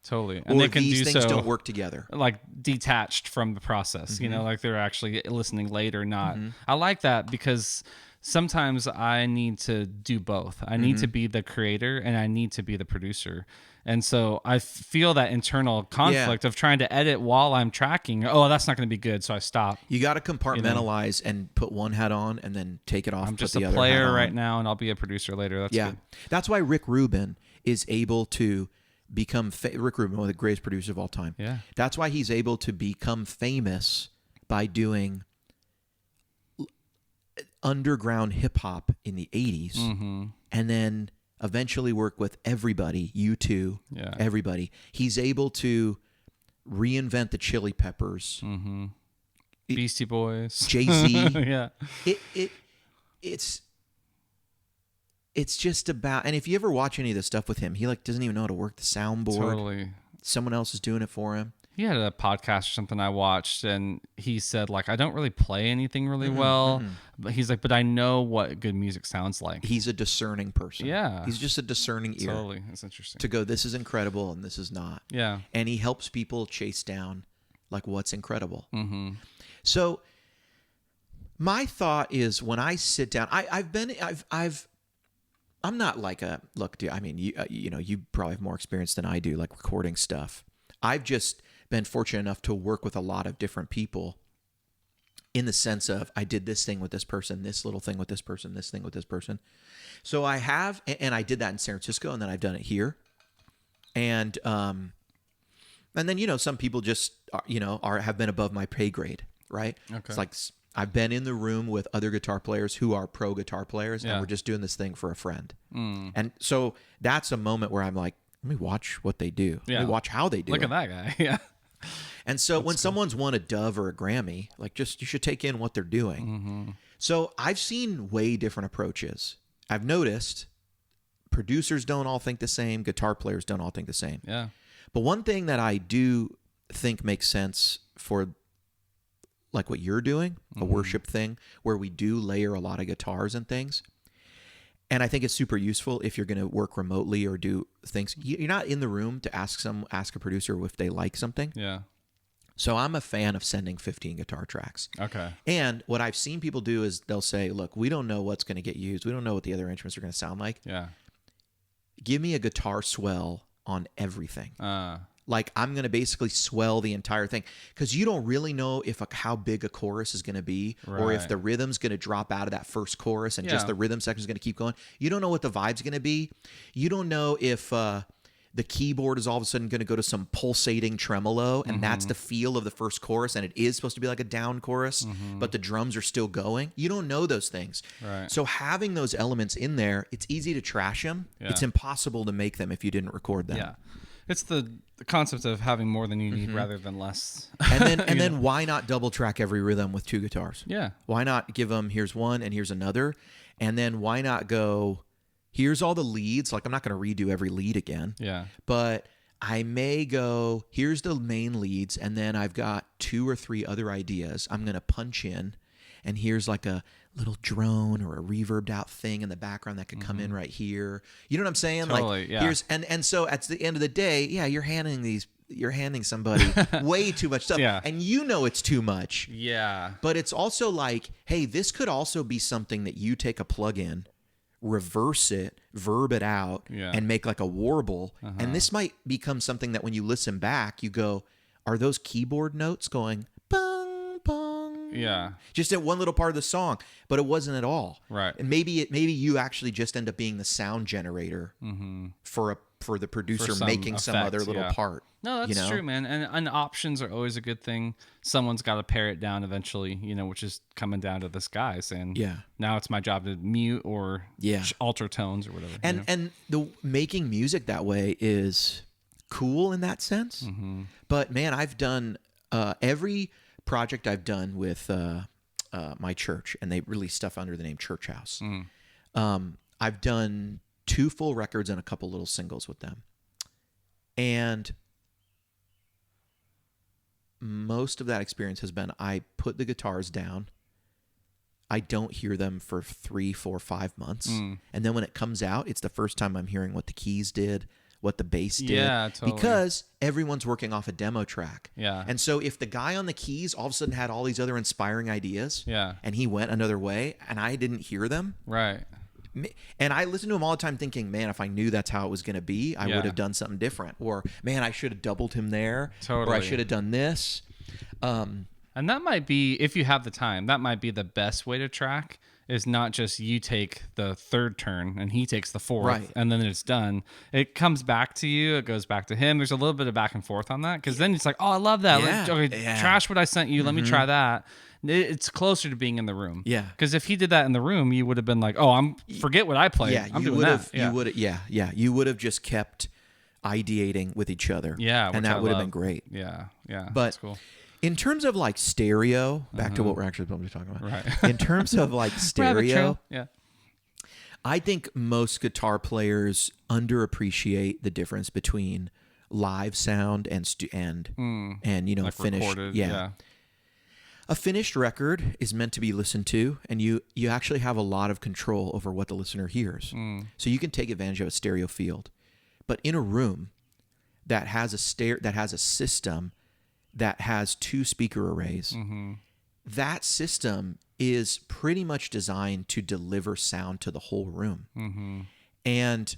Totally. And or they can these do things so don't work together. like detached from the process, like they're actually listening later, not. I like that because sometimes I need to do both. I need to be the creator and I need to be the producer. And so I feel that internal conflict of trying to edit while I'm tracking. Oh, that's not going to be good, so I stop. You got to compartmentalize and put one hat on and then take it off. I'm just put the a other player hat on. right now, and I'll be a producer later. That's good. That's why Rick Rubin is able to become Rick Rubin, one of the greatest producers of all time. Yeah. That's why he's able to become famous by doing underground hip hop in the 80s and then eventually work with everybody, U2, everybody. He's able to reinvent the Chili Peppers, Beastie Boys, Jay-Z. Yeah. It's just about, and if you ever watch any of the stuff with him, he doesn't even know how to work the soundboard. Totally. Someone else is doing it for him. He had a podcast or something I watched, and he said, I don't really play anything really well, but he's like, but I know what good music sounds like. He's a discerning person. Yeah. He's just a discerning ear. Totally. That's interesting. To go, this is incredible and this is not. Yeah. And he helps people chase down what's incredible. So my thought is, when I sit down, I'm not like a, look, dude, I mean, you probably have more experience than I do, recording stuff. I've just been fortunate enough to work with a lot of different people in the sense of, I did this thing with this person, this little thing with this person, this thing with this person. So I have, and I did that in San Francisco, and then I've done it here. And then, some people just, have been above my pay grade, right? Okay. It's like, I've been in the room with other guitar players who are pro guitar players, and we're just doing this thing for a friend. And so that's a moment where I'm like, let me watch what they do. Yeah. Let me watch how they do Look it. at that guy. Yeah. And so when someone's won a Dove or a Grammy, you should take in what they're doing. So I've seen way different approaches. I've noticed producers don't all think the same. Guitar players don't all think the same. Yeah. But one thing that I do think makes sense for what you're doing, a worship thing where we do layer a lot of guitars and things. And I think it's super useful if you're going to work remotely or do things. You're not in the room to ask a producer if they like something. Yeah. So I'm a fan of sending 15 guitar tracks. Okay. And what I've seen people do is they'll say, look, we don't know what's going to get used. We don't know what the other instruments are going to sound like. Yeah. Give me a guitar swell on everything. I'm going to basically swell the entire thing, because you don't really know how big a chorus is going to be, or if the rhythm's going to drop out of that first chorus and just the rhythm section is going to keep going. You don't know what the vibe's going to be. You don't know if the keyboard is all of a sudden going to go to some pulsating tremolo, and that's the feel of the first chorus, and it is supposed to be like a down chorus, but the drums are still going. You don't know those things. Right. So having those elements in there, it's easy to trash them. Yeah. It's impossible to make them if you didn't record them. Yeah. It's the concept of having more than you need rather than less. And then why not double track every rhythm with two guitars? Yeah. Why not give them, here's one and here's another? And then why not go, here's all the leads. I'm not going to redo every lead again. Yeah. But I may go, here's the main leads, and then I've got 2 or 3 other ideas I'm going to punch in, and here's a little drone or a reverbed out thing in the background that could come in right here. You know what I'm saying? Totally, yeah. Here's and so at the end of the day, you're handing somebody way too much stuff. Yeah. And it's too much. Yeah. But it's also hey, this could also be something that you take a plug-in, reverse it, verb it out, and make a warble. And this might become something that when you listen back, you go, are those keyboard notes going bong, bong? Yeah. Just at one little part of the song, but it wasn't at all. Right. And maybe you actually just end up being the sound generator for the producer making some other little part. No, that's true, man. And options are always a good thing. Someone's got to pare it down eventually, which is coming down to this guy saying, now it's my job to mute or alter tones or whatever. And the making music that way is, cool in that sense. But man, I've done every project I've done with my church, and they release stuff under the name Church House. I've done 2 full records and a couple little singles with them. And most of that experience has been I put the guitars down. I don't hear them for 3, 4, 5 months. And then when it comes out, it's the first time I'm hearing what the keys did, what the bass did. Yeah, totally. Because everyone's working off a demo track. Yeah. And so if the guy on the keys all of a sudden had all these other inspiring ideas, and he went another way, and I didn't hear them, right. and I listen to him all the time thinking, man, if I knew that's how it was going to be, I would have done something different. Or, man, I should have doubled him there. Totally. Or I should have done this. And that might be, if you have the time, that might be the best way to track, is not just you take the 3rd turn and he takes the 4th, Right. and then it's done. It comes back to you. It goes back to him. There's a little bit of back and forth on that, because then it's like, oh, I love that. Trash what I sent you. Let me try that. It's closer to being in the room. Yeah. Because if he did that in the room, you would have been like, oh, forget what I played. Yeah, I'm you doing would that. have. You would have just kept ideating with each other. Yeah, and that would have been great. Yeah. But that's cool. in terms of like stereo, back to what we're actually supposed to be talking about. Right. In terms of like stereo, Yeah. I think most guitar players underappreciate the difference between live sound and Like finished. recorded. Yeah. A finished record is meant to be listened to, and you actually have a lot of control over what the listener hears. So you can take advantage of a stereo field. But in a room that has a system that has 2 speaker arrays, that system is pretty much designed to deliver sound to the whole room. And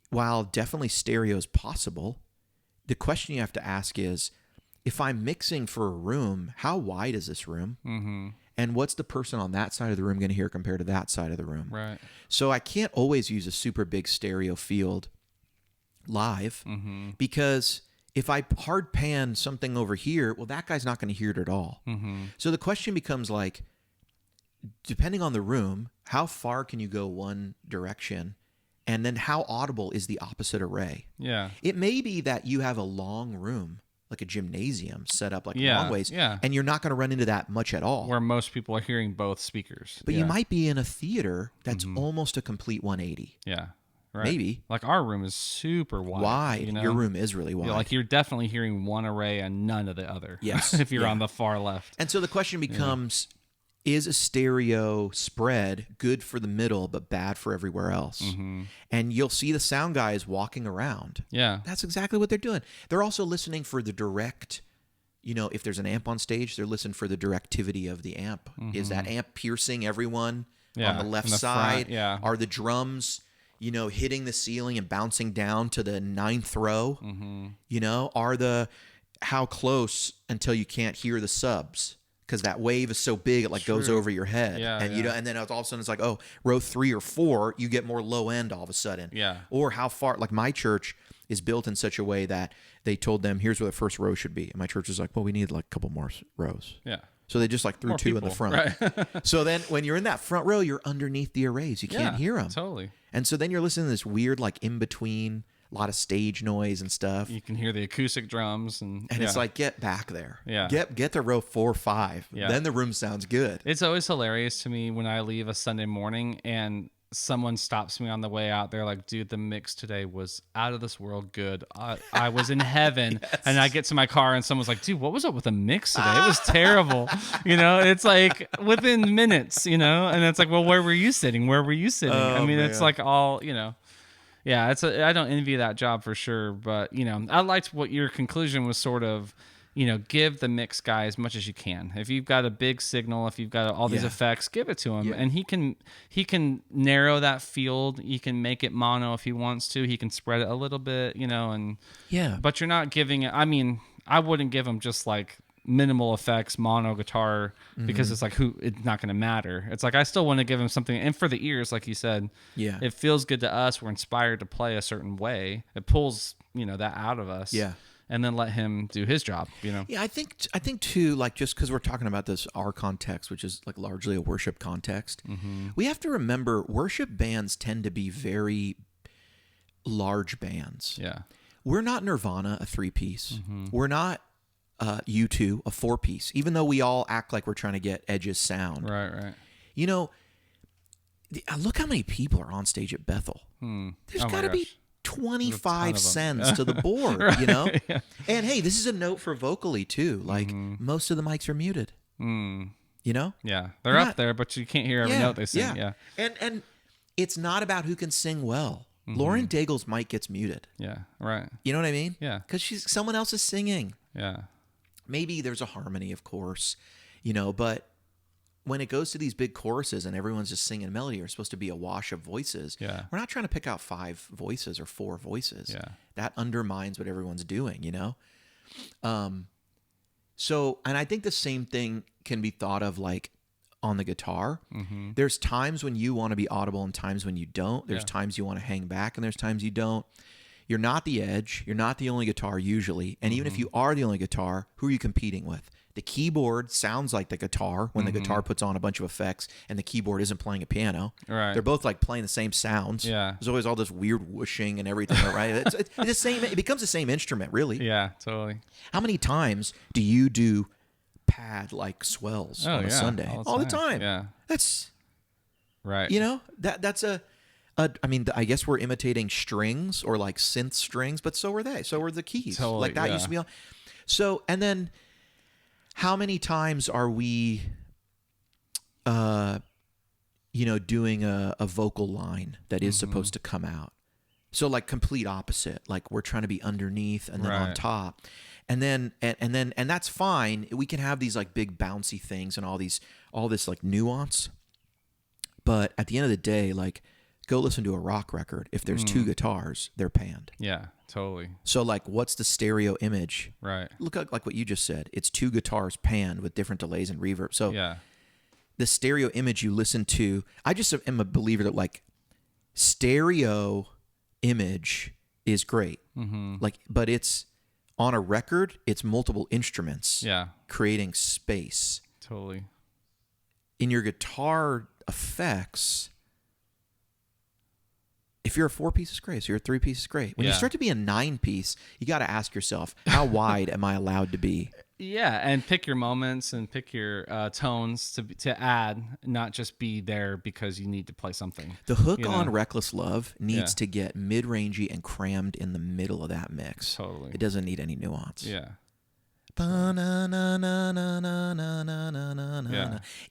while definitely stereo is possible, the question you have to ask is, if I'm mixing for a room, how wide is this room? And what's the person on that side of the room going to hear compared to that side of the room? Right. So I can't always use a super big stereo field live, because if I hard pan something over here, well, that guy's not going to hear it at all. So the question becomes like, depending on the room, how far can you go one direction? And then how audible is the opposite array? Yeah. It may be that you have a long room, like a gymnasium set up like long ways, and you're not going to run into that much at all. Where most people are hearing both speakers. But you might be in a theater that's almost a complete 180. Yeah. Right. Maybe. Like our room is super wide. You know? Your room is really wide. Yeah, like you're definitely hearing one array and none of the other. Yes. If you're on the far left. And so the question becomes, is a stereo spread good for the middle but bad for everywhere else? And you'll see the sound guys walking around. Yeah. That's exactly what they're doing. They're also listening for the direct, if there's an amp on stage, they're listening for the directivity of the amp. Is that amp piercing everyone on the left side? Front, yeah. Are the drums, hitting the ceiling and bouncing down to the 9th row? How close until you can't hear the subs? Because that wave is so big, it goes over your head, and then all of a sudden it's like, oh, row 3 or 4, you get more low end all of a sudden, Or how far? Like my church is built in such a way that they told them, here's where the first row should be, and my church was like, well, we need a couple more rows, So they just threw more 2 in the front, right? So then when you're in that front row, you're underneath the arrays, you can't hear them, totally. And so then you're listening to this weird in between. A lot of stage noise and stuff. You can hear the acoustic drums and it's like, get back there. Yeah. Get to row 4 or 5. Yeah. Then the room sounds good. It's always hilarious to me when I leave a Sunday morning and someone stops me on the way out. They're like, dude, the mix today was out of this world good. I was in heaven. And I get to my car and someone's like, dude, what was up with the mix today? It was terrible. It's like within minutes, and it's like, well, where were you sitting? Where were you sitting? Oh, man. It's like all, Yeah, I don't envy that job for sure, but I liked what your conclusion was sort of, give the mix guy as much as you can. If you've got a big signal, if you've got all these effects, give it to him, and he can narrow that field. He can make it mono if he wants to. He can spread it a little bit, and But you're not giving it. I mean, I wouldn't give him just minimal effects mono guitar because it's it's not going to matter. It's I still want to give him something, and for the ears, like you said, it feels good to us. We're inspired to play a certain way. It pulls that out of us, and then let him do his job. I think too, just because we're talking about our context, which is largely a worship context, we have to remember worship bands tend to be very large bands. we're not Nirvana, a 3-piece. We're not U2, a 4-piece, even though we all act like we're trying to get Edge's sound. Right. You know, look how many people are on stage at Bethel. There's got to be 25 cents to the board, right. You know? Yeah. And hey, this is a note for vocally too. Like most of the mics are muted. You know? Yeah. They're up there, but you can't hear every note they sing. Yeah. And it's not about who can sing well. Lauren Daigle's mic gets muted. Yeah. Right. You know what I mean? Yeah. Because someone else is singing. Yeah. Maybe there's a harmony, of course, you know, but when it goes to these big choruses and everyone's just singing a melody, or it's supposed to be a wash of voices. Yeah. We're not trying to pick out 5 voices or 4 voices. Yeah. That undermines what everyone's doing, you know? So, and I think the same thing can be thought of like on the guitar. There's times when you want to be audible and times when you don't. There's times you want to hang back and there's times you don't. You're not the Edge. You're not the only guitar usually. And even if you are the only guitar, who are you competing with? The keyboard sounds like the guitar when the guitar puts on a bunch of effects and the keyboard isn't playing a piano. Right. They're both like playing the same sounds. Yeah. There's always all this weird whooshing and everything, right? It's the same. It becomes the same instrument, really. Yeah, totally. How many times do you do pad like swells on a Sunday? All the time. Yeah. That's right. You know, that's I mean, I guess we're imitating strings or like synth strings, but so are they. So are the keys. Totally, like that used to be on. So, and then how many times are we, you know, doing a vocal line that is supposed to come out? So like complete opposite. Like we're trying to be underneath and then on top. And then and that's fine. We can have these like big bouncy things and all this like nuance. But at the end of the day, like go listen to a rock record. If there's 2 guitars, they're panned. Yeah, totally. So like what's the stereo image? Right. Look at like what you just said. It's 2 guitars panned with different delays and reverb. So the stereo image you listen to, I just am a believer that like stereo image is great. Like, but it's on a record, it's multiple instruments. Yeah. Creating space. Totally. In your guitar effects, if you're a 4-piece, it's great. If you're a 3-piece, it's great. When you start to be a 9-piece, you got to ask yourself, how wide am I allowed to be? Yeah, and pick your moments and pick your tones to add, not just be there because you need to play something. The hook on Reckless Love needs to get mid-rangey and crammed in the middle of that mix. Totally. It doesn't need any nuance. Yeah.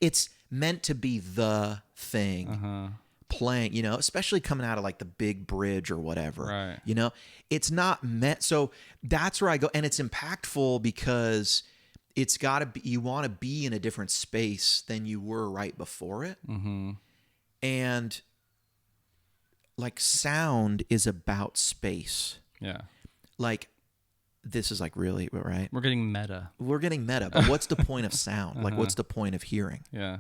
It's meant to be the thing. Playing, you know, especially coming out of like the big bridge or whatever. Right. You know, it's not meant. So that's where I go. And it's impactful because it's got to be, you want to be in a different space than you were right before it. And like sound is about space. Yeah. Like this is like really, right? We're getting meta. But what's the point of sound? Like what's the point of hearing? Yeah.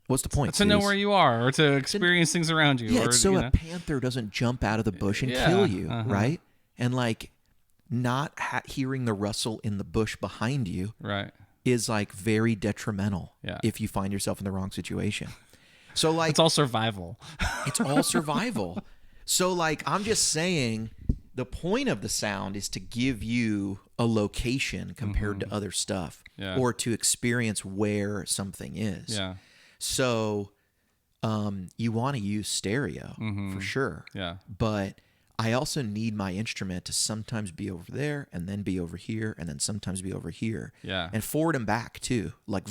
What's the point? To know where you are or to experience things around you. Yeah, or, so you a know. panther doesn't jump out of the bush and kill you, right? And like not hearing the rustle in the bush behind you is like very detrimental if you find yourself in the wrong situation. So like it's all survival. It's all survival. So like I'm just saying the point of the sound is to give you a location compared to other stuff or to experience where something is. Yeah. So you want to use stereo for sure. Yeah. But I also need my instrument to sometimes be over there and then be over here and then sometimes be over here. Yeah. And forward and back too. Like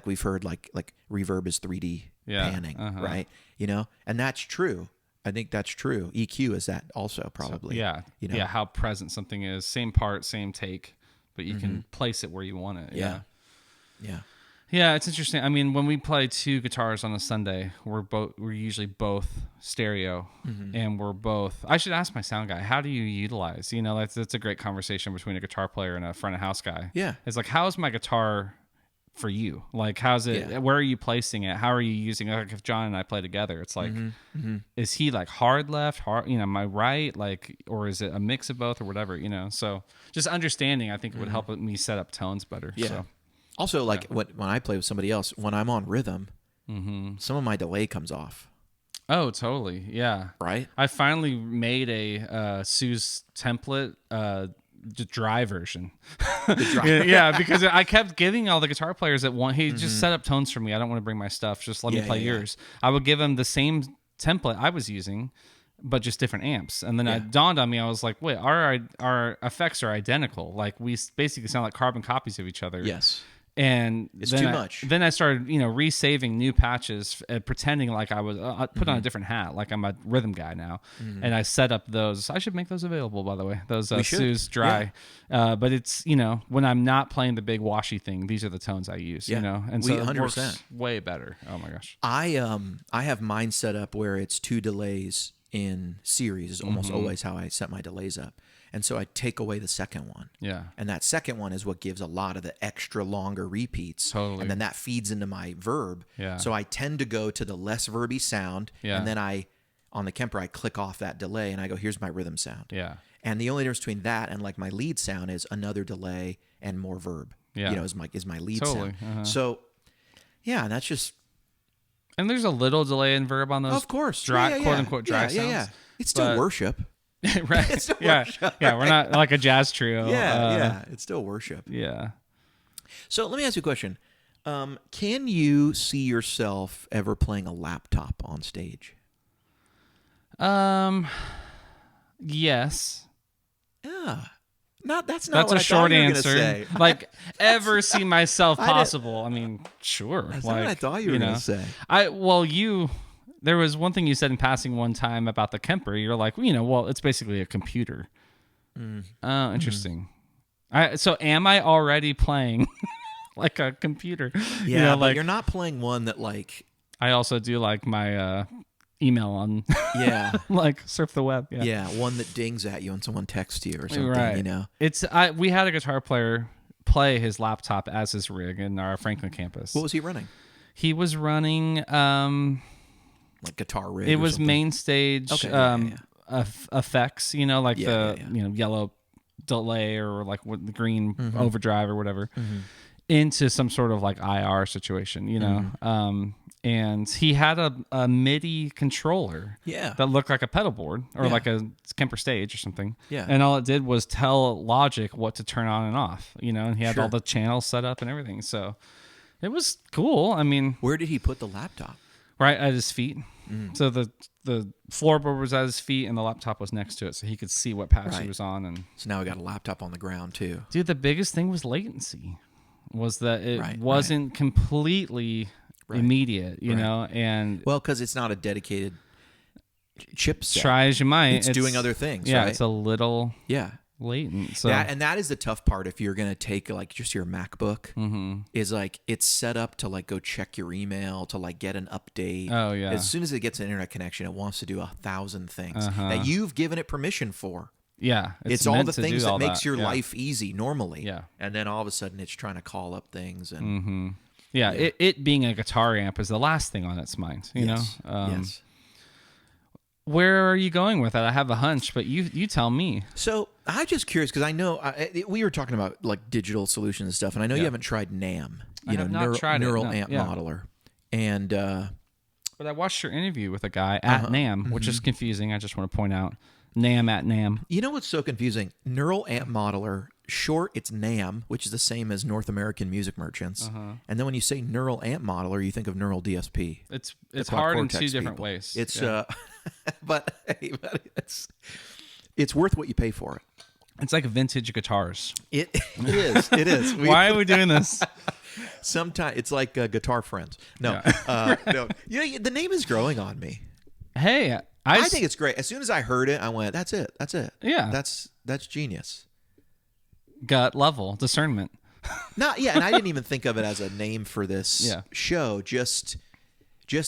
we've heard like reverb is 3D panning, right? You know? And that's true. I think that's true. EQ is that also probably. So, yeah. You know? Yeah, how present something is. Same part, same take, but you can place it where you want it. Yeah. Yeah, it's interesting. I mean, when we play 2 guitars on a Sunday, we're usually both stereo, and we're both. I should ask my sound guy, how do you utilize? You know, that's a great conversation between a guitar player and a front of house guy. Yeah, it's like, how's my guitar for you? Like, how's it? Yeah. Where are you placing it? How are you using it? Like, if John and I play together, it's like, is he like hard left, hard? You know, am I right? Like, or is it a mix of both or whatever? You know, so just understanding, I think, would help me set up tones better. Yeah. So. Also, like when I play with somebody else, when I'm on rhythm, some of my delay comes off. Oh, totally. Yeah. right? I finally made a Sooze template, the dry version. Yeah, because I kept giving all the guitar players that want. He just set up tones for me. I don't want to bring my stuff. Just let me play yours. I would give him the same template I was using, but just different amps. And then it dawned on me. I was like, wait, our effects are identical. Like we basically sound like carbon copies of each other. Yes. And it's too much. Then I started, resaving new patches, pretending like I was put on a different hat, like I'm a rhythm guy now. And I set up those. I should make those available, by the way. Those Sooze dry. Yeah. But it's when I'm not playing the big washy thing, these are the tones I use. And so 100%. It works way better. Oh my gosh. I have mine set up where it's 2 delays in series. Is almost always how I set my delays up. And so I take away the second one. Yeah. And that second one is what gives a lot of the extra longer repeats. Totally. And then that feeds into my verb. Yeah. So I tend to go to the less verby sound. Yeah. And then on the Kemper, I click off that delay and I go, here's my rhythm sound. Yeah. And the only difference between that and like my lead sound is another delay and more verb. Yeah. Is my lead totally. sound. So, yeah, that's just. And there's a little delay in verb on those. Of course. Dry, quote unquote dry sounds. Yeah. It's still worship. Right. It's still yeah. worship. Yeah. We're not like a jazz trio. Yeah. It's still worship. Yeah. So let me ask you a question. Can you see yourself ever playing a laptop on stage? Yes. Yeah. That's a short answer. Like ever see myself possible? I mean, sure. That's not what I thought you were going to say. There was one thing you said in passing one time about the Kemper. You're like, it's basically a computer. Oh, interesting. So am I already playing like a computer? Yeah, but you're not playing one that like. I also do like my email on. Yeah. Like surf the web. Yeah. Yeah, one that dings at you when someone texts you or something. Right. We had a guitar player play his laptop as his rig in our Franklin campus. What was he running? He was running. Like guitar rig. It was something. Main stage effects, like yellow delay or like the green overdrive or whatever, into some sort of like IR situation, and he had a MIDI controller that looked like a pedal board or like a Kemper stage or something. Yeah. And all it did was tell Logic what to turn on and off, and he had all the channels set up and everything. So it was cool. I mean, where did he put the laptop? Right at his feet. So the floorboard was at his feet and the laptop was next to it, so he could see what patch he was on. And so now we got a laptop on the ground too. Dude, the biggest thing was latency. Was that it wasn't completely immediate, you know, and because it's not a dedicated chipset. Try as you might, it's doing other things. Yeah, right? it's a little latent. So that is the tough part. If you're gonna take like just your MacBook, is like it's set up to like go check your email, to like get an update. Oh yeah. As soon as it gets an internet connection, it wants to do 1,000 things that you've given it permission for. Yeah, it's all the things that makes your life easy normally. Yeah, and then all of a sudden it's trying to call up things and. Yeah, it being a guitar amp is the last thing on its mind. You know. Yes. Where are you going with that? I have a hunch, but you tell me. So I'm just curious because I know we were talking about like digital solutions and stuff, and I know you haven't tried NAM, Neural Amp Modeler, and but I watched your interview with a guy at NAM, which is confusing. I just want to point out NAM at NAM. You know what's so confusing? Neural Amp Modeler. Short, it's NAM, which is the same as North American Music Merchants. And then when you say Neural Amp Modeler, you think of Neural DSP. It's hard in two different ways. It's but it's worth what you pay for it. It's like vintage guitars. It is. Why are we doing this? Sometimes it's like Guitar Friends. No, no. The name is growing on me. Hey, I think it's great. As soon as I heard it, I went, "That's it. Yeah, that's genius." Gut level discernment. And I didn't even think of it as a name for this show. Just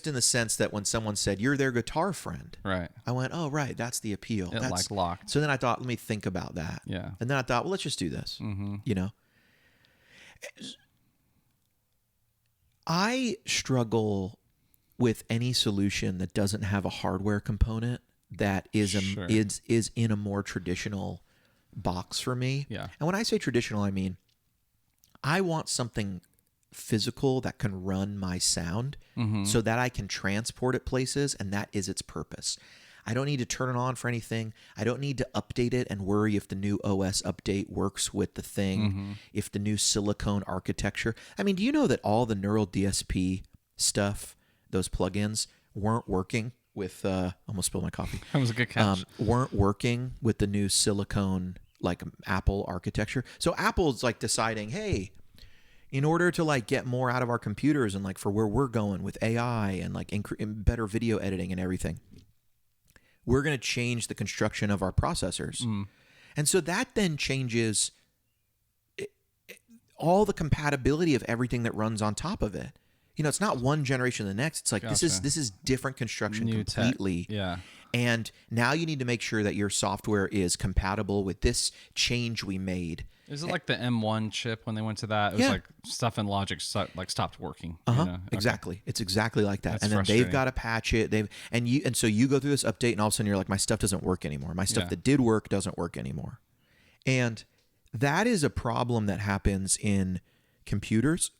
in the sense that when someone said you're their guitar friend, right? I went, oh right, that's the appeal. That's like locked. So then I thought, let me think about that. Yeah. And then I thought, well, let's just do this. I struggle with any solution that doesn't have a hardware component that is is in a more traditional box for me. Yeah. And when I say traditional, I mean I want something physical that can run my sound so that I can transport it places, and that is its purpose. I don't need to turn it on for anything. I don't need to update it and worry if the new OS update works with the thing, if the new silicone architecture. I mean, do you know that all the neural DSP stuff, those plugins, weren't working with almost spilled my coffee. That was a good catch. Weren't working with the new silicone like Apple architecture. So Apple's like deciding, hey, in order to like get more out of our computers and like for where we're going with AI and like better video editing and everything, we're going to change the construction of our processors. And so that then changes all the compatibility of everything that runs on top of it. You know, it's not one generation to the next. It's like this is different construction New completely. Tech. Yeah. And now you need to make sure that your software is compatible with this change we made. Is it like the M1 chip when they went to that? It was like stuff in Logic stopped working. You know? Exactly. It's exactly like that. That's and then they've got to patch it. And so you go through this update and all of a sudden you're like, my stuff doesn't work anymore. My stuff that did work doesn't work anymore. And that is a problem that happens in computers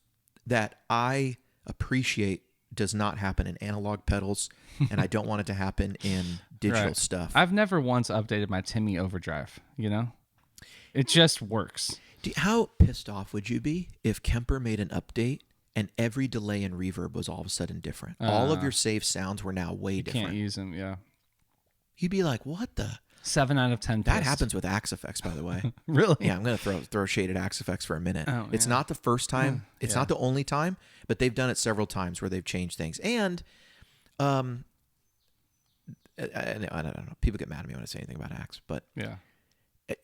that I appreciate does not happen in analog pedals, and I don't want it to happen in digital stuff. I've never once updated my Timmy overdrive, you know? It just works. How pissed off would you be if Kemper made an update and every delay and reverb was all of a sudden different? All of your saved sounds were now way different. Can't use them, yeah. You'd be like, what the? 7 out of 10 That happens with Axe Effects, by the way. Really? Yeah, I'm going to throw shade at Axe Effects for a minute. Oh, it's not the first time. It's not the only time, but they've done it several times where they've changed things. And I don't know. People get mad at me when I say anything about Axe, but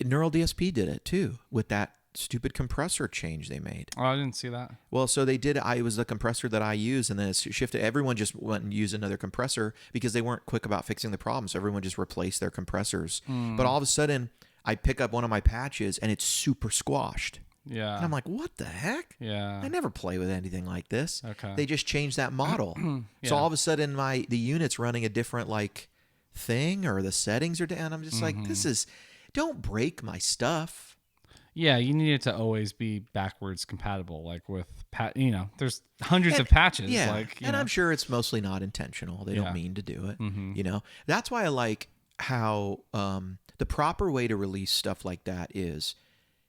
Neural DSP did it too with that stupid compressor change they made. Oh, I didn't see that. Well, so they did. It was the compressor that I use, and then it shifted. Everyone just went and used another compressor because they weren't quick about fixing the problem. So everyone just replaced their compressors. But all of a sudden, I pick up one of my patches, and it's super squashed. Yeah. And I'm like, what the heck? Yeah. I never play with anything like this. Okay. They just changed that model. So all of a sudden, the unit's running a different like thing, or the settings are down. I'm just like, don't break my stuff. Yeah, you need it to always be backwards compatible, like with there's hundreds of patches. Yeah, like, and I'm sure it's mostly not intentional. They don't mean to do it. You know, that's why I like how the proper way to release stuff like that is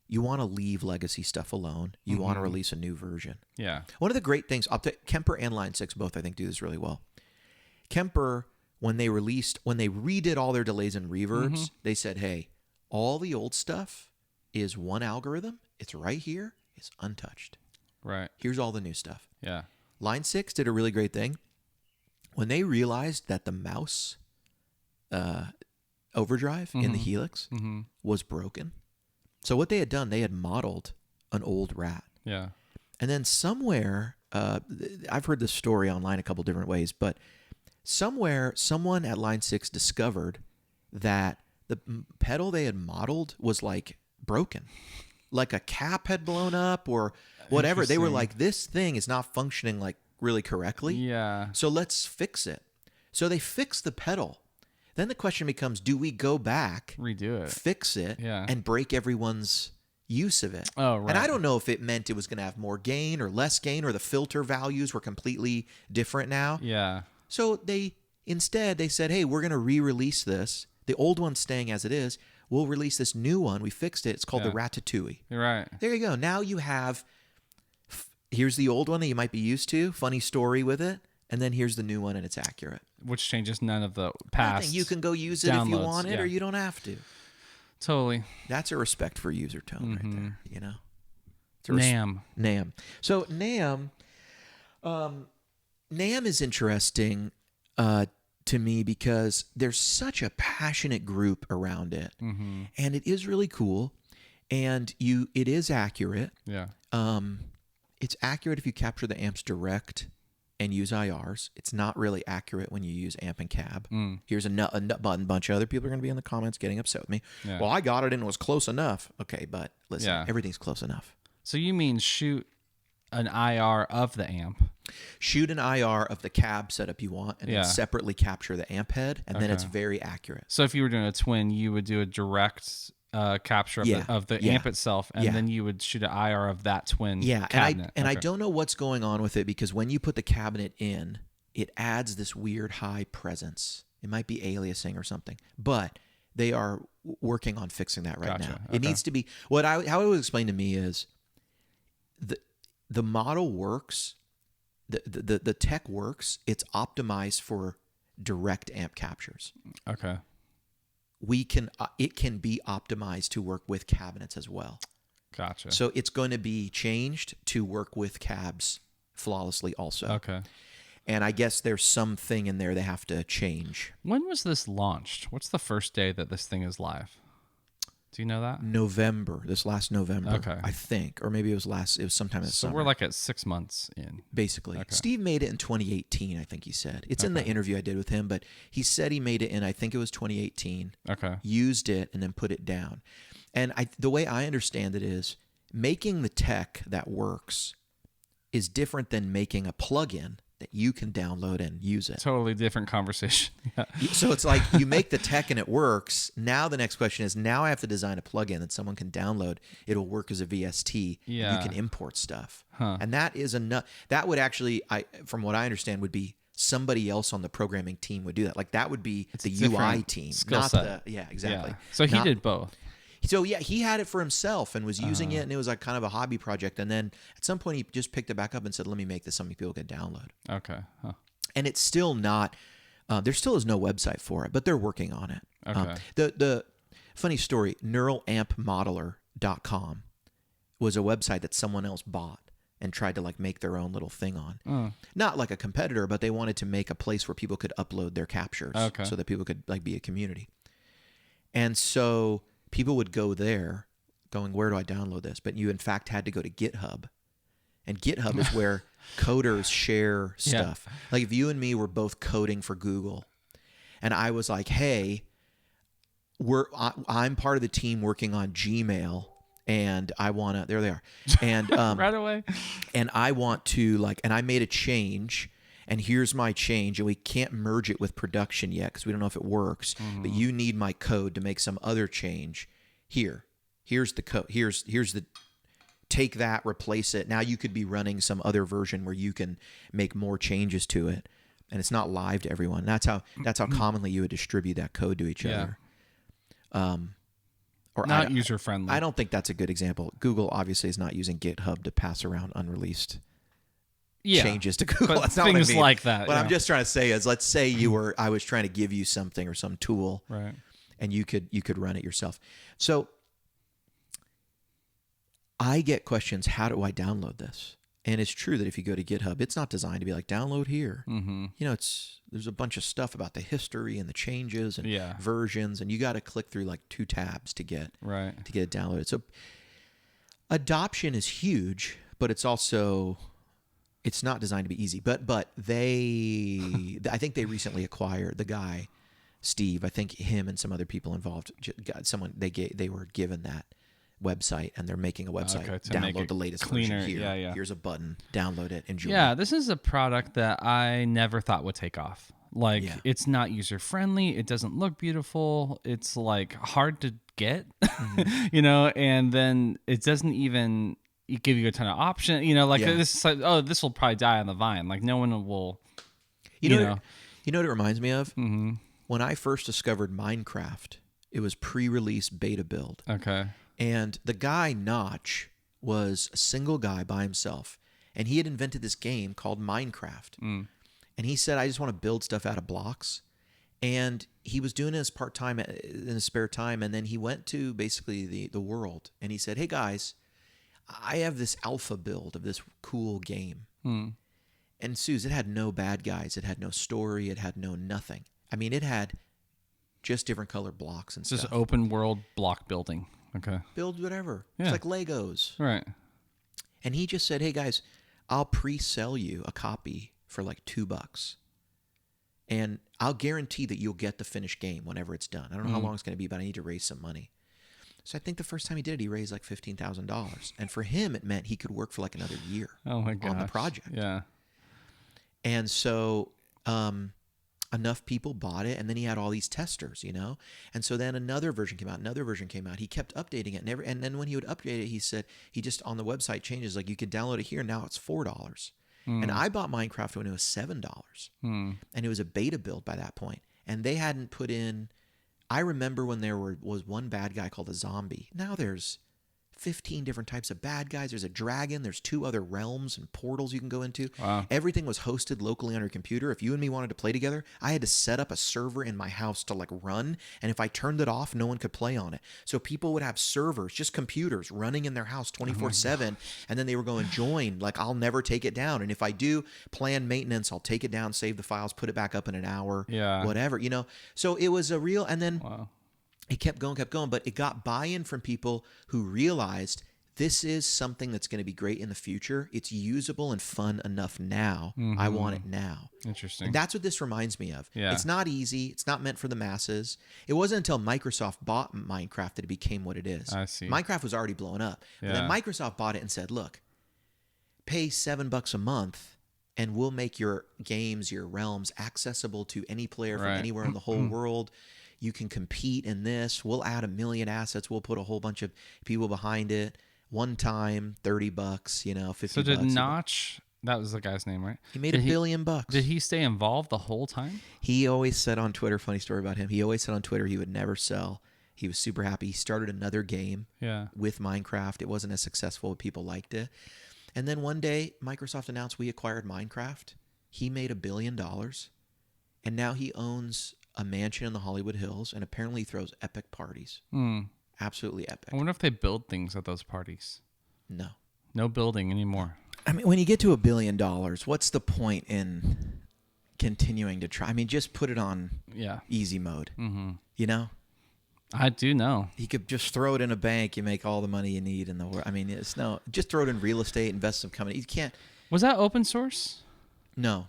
you want to leave legacy stuff alone. You want to release a new version. Yeah. One of the great things, Kemper and Line 6 both, I think, do this really well. Kemper, when they redid all their delays and reverbs, they said, hey, all the old stuff is one algorithm. It's right here. It's untouched. Right. Here's all the new stuff. Yeah. Line 6 did a really great thing. When they realized that the mouse overdrive in the Helix was broken. So what they had done, they had modeled an old rat. Yeah. And then somewhere, I've heard this story online a couple different ways, but somewhere someone at Line 6 discovered that the pedal they had modeled was like broken, like a cap had blown up or whatever. They were like, this thing is not functioning like really correctly. Yeah. So let's fix it. So they fixed the pedal. Then the question becomes, do we go back, redo it, fix it, and break everyone's use of it? Oh, right. And I don't know if it meant it was going to have more gain or less gain, or the filter values were completely different now. Yeah. So instead they said, hey, we're going to re-release this. The old one's staying as it is. We'll release this new one. We fixed it. It's called the Ratatouille. You're right. There you go. Now you have, here's the old one that you might be used to. Funny story with it. And then here's the new one, and it's accurate. Which changes none of the past. Nothing. You can go use it if you want it, or you don't have to. Totally. That's a respect for user tone right there, you know? NAMM. NAMM. So NAMM is interesting to me because there's such a passionate group around it, and it is really cool, and it is accurate. Yeah. It's accurate if you capture the amps direct and use IRs. It's not really accurate when you use amp and cab. Here's a bunch of other people are going to be in the comments getting upset with me. Yeah. Well, I got it and it was close enough. Okay, but listen, everything's close enough. So you mean shoot an IR of the amp? Shoot an IR of the cab setup you want, and then separately capture the amp head, and then it's very accurate. So if you were doing a twin, you would do a direct capture of Yeah. the Yeah. amp itself, and Yeah. then you would shoot an IR of that twin Yeah, cabinet. and I Okay. don't know what's going on with it because when you put the cabinet in, it adds this weird high presence. It might be aliasing or something, but they are working on fixing that right Gotcha. now. Okay. It needs to be how it was explained to me is the model works, the tech works. It's optimized for direct amp captures. Okay. It can be optimized to work with cabinets as well. Gotcha. So it's going to be changed to work with cabs flawlessly also. Okay. And I guess there's something in there they have to change. When was this launched? What's the first day that this thing is live? Do you know that? This last November, Okay. I think, or maybe it was sometime this So summer. we're like at 6 months in. Basically. Okay. Steve made it in 2018, I think he said. It's in the interview I did with him, but he said he made it in, I think it was 2018. Okay. Used it and then put it down. And the way I understand it is making the tech that works is different than making a plugin that you can download and use it. Totally different conversation. Yeah. So it's like you make the tech and it works. Now the next question is, now I have to design a plugin that someone can download. It'll work as a VST. Yeah. You can import stuff. Huh. And that is enough. That would actually, from what I understand, would be somebody else on the programming team would do that. Like that would be the UI different team, skill not set. the exactly. Yeah. So he Not- did both. So yeah, he had it for himself and was using it, and it was like kind of a hobby project. And then at some point, he just picked it back up and said, "Let me make this something people can download." Okay. Huh. And it's still not. There still is no website for it, but they're working on it. Okay. The funny story: neuralampmodeler.com was a website that someone else bought and tried to like make their own little thing on. Not like a competitor, but they wanted to make a place where people could upload their captures, Okay. so that people could like be a community. And so people would go there going, where do I download this? But you, in fact, had to go to GitHub. And GitHub is where coders share stuff. Like if you and me were both coding for Google, and I was like, hey, I'm part of the team working on Gmail, and I want to, there they are. And, Right away. and I want to and I made a change, and here's my change, and we can't merge it with production yet because we don't know if it works, but you need my code to make some other change. Here's the code. Here's the, take that, replace it. Now you could be running some other version where you can make more changes to it, and it's not live to everyone. That's how commonly you would distribute that code to each other. Or Not user friendly. I don't think that's a good example. Google obviously is not using GitHub to pass around unreleased changes to Google. But That's not what I things mean. like that. What yeah. I'm just trying to say is, let's say I was trying to give you something or some tool, Right. and you could run it yourself. So I get questions, how do I download this? And it's true that if you go to GitHub, it's not designed to be like, download here. Mm-hmm. You know, there's a bunch of stuff about the history and the changes and Yeah. versions, and you got to click through like 2 tabs to get Right. it downloaded. So adoption is huge, but it's not designed to be easy. But I think they recently acquired the guy, Steve. I think him and some other people involved got someone they were given that website, and they're making a website. Okay, to make download it the latest cleaner. version here. Yeah. Here's a button. Download it. Enjoy. Yeah, this is a product that I never thought would take off. Like, Yeah. it's not user friendly. It doesn't look beautiful. It's like hard to get, and then it doesn't even give you a ton of options. Like Yeah. this is like, oh, this will probably die on the vine. Like no one will, You know what it reminds me of? Mm-hmm. When I first discovered Minecraft, it was pre-release beta build. Okay. And the guy, Notch, was a single guy by himself. And he had invented this game called Minecraft. And he said, I just want to build stuff out of blocks. And he was doing it as part-time in his spare time. And then he went to basically the world. And he said, hey, guys, I have this alpha build of this cool game. And Sooze, it had no bad guys. It had no story. It had no nothing. I mean, it had just different colored blocks and It's stuff. just open world block building. Okay. Build whatever. Yeah. It's like Legos. Right. And he just said, hey, guys, I'll pre-sell you a copy for like $2. And I'll guarantee that you'll get the finished game whenever it's done. I don't know how long it's going to be, but I need to raise some money. So I think the first time he did it, he raised like $15,000. And for him, it meant he could work for like another year Oh my gosh. on the project. Yeah. And so enough people bought it, and then he had all these testers, and so then another version came out. He kept updating it, and then when he would update it, he said he just on the website changes, like you could download it here, now it's $4. And I bought Minecraft when it was $7, and it was a beta build by that point, and they hadn't put in. I remember when there was one bad guy called a zombie. Now there's 15 different types of bad guys. There's a dragon. There's 2 other realms and portals you can go into. Wow. Everything was hosted locally on your computer. If you and me wanted to play together, I had to set up a server in my house to like run. And if I turned it off, no one could play on it. So people would have servers, just computers running in their house 24/7. And then they were going, join, like I'll never take it down. And if I do plan maintenance, I'll take it down, save the files, put it back up in an hour, whatever, So it was a real, and then it kept going, but it got buy-in from people who realized this is something that's going to be great in the future. It's usable and fun enough now. I want it now. Interesting. And that's what this reminds me of. Yeah. It's not easy. It's not meant for the masses. It wasn't until Microsoft bought Minecraft that it became what it is. I see. Minecraft was already blowing up. But then Microsoft bought it and said, look, pay $7 a month and we'll make your games, your realms accessible to any player from anywhere in the whole world. You can compete in this. We'll add 1 million assets. We'll put a whole bunch of people behind it. One time, $30, $50. So did Notch? That was the guy's name, right? He made $1 billion. Did he stay involved the whole time? He always said on Twitter, funny story about him. He always said on Twitter he would never sell. He was super happy. He started another game with Minecraft. It wasn't as successful, but people liked it. And then one day, Microsoft announced we acquired Minecraft. He made $1 billion, and now he owns a mansion in the Hollywood Hills, and apparently throws epic parties. Absolutely epic. I wonder if they build things at those parties. No building anymore. I mean, when you get to $1 billion, what's the point in continuing to try? I mean, just put it on easy mode. I do know. You could just throw it in a bank. You make all the money you need in the world. I mean, just throw it in real estate, invest some company. You can't. Was that open source? No.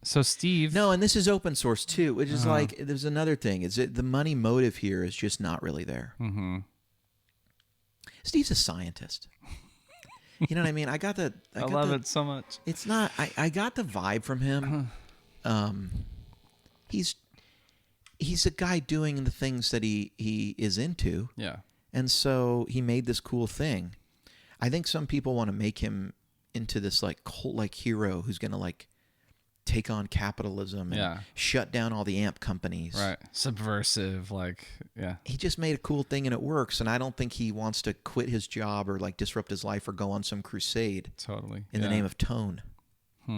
So Steve. No, and this is open source too, which is like, there's another thing. Is it the money motive here is just not really there. Steve's a scientist. You know what I mean? I love it so much. It's not. I got the vibe from him. He's a guy doing the things that he is into. Yeah. And so he made this cool thing. I think some people want to make him into this like cult like hero who's gonna like take on capitalism and shut down all the amp companies. Right. Subversive, He just made a cool thing and it works, and I don't think he wants to quit his job or like disrupt his life or go on some crusade. Totally. In the name of tone. I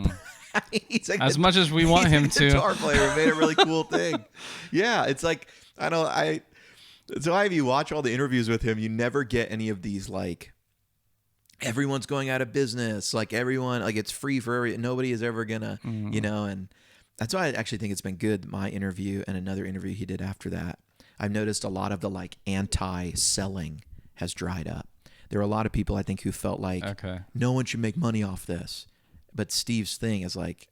mean, he's like as much as we want him to. Guitar player made a really cool thing. Yeah, it's like so if you watch all the interviews with him, you never get any of these like everyone's going out of business, like everyone, like it's free for nobody is ever gonna, and that's why I actually think it's been good. My interview and another interview he did after that, I've noticed a lot of the like anti-selling has dried up. There are a lot of people I think who felt like no one should make money off this, but Steve's thing is like,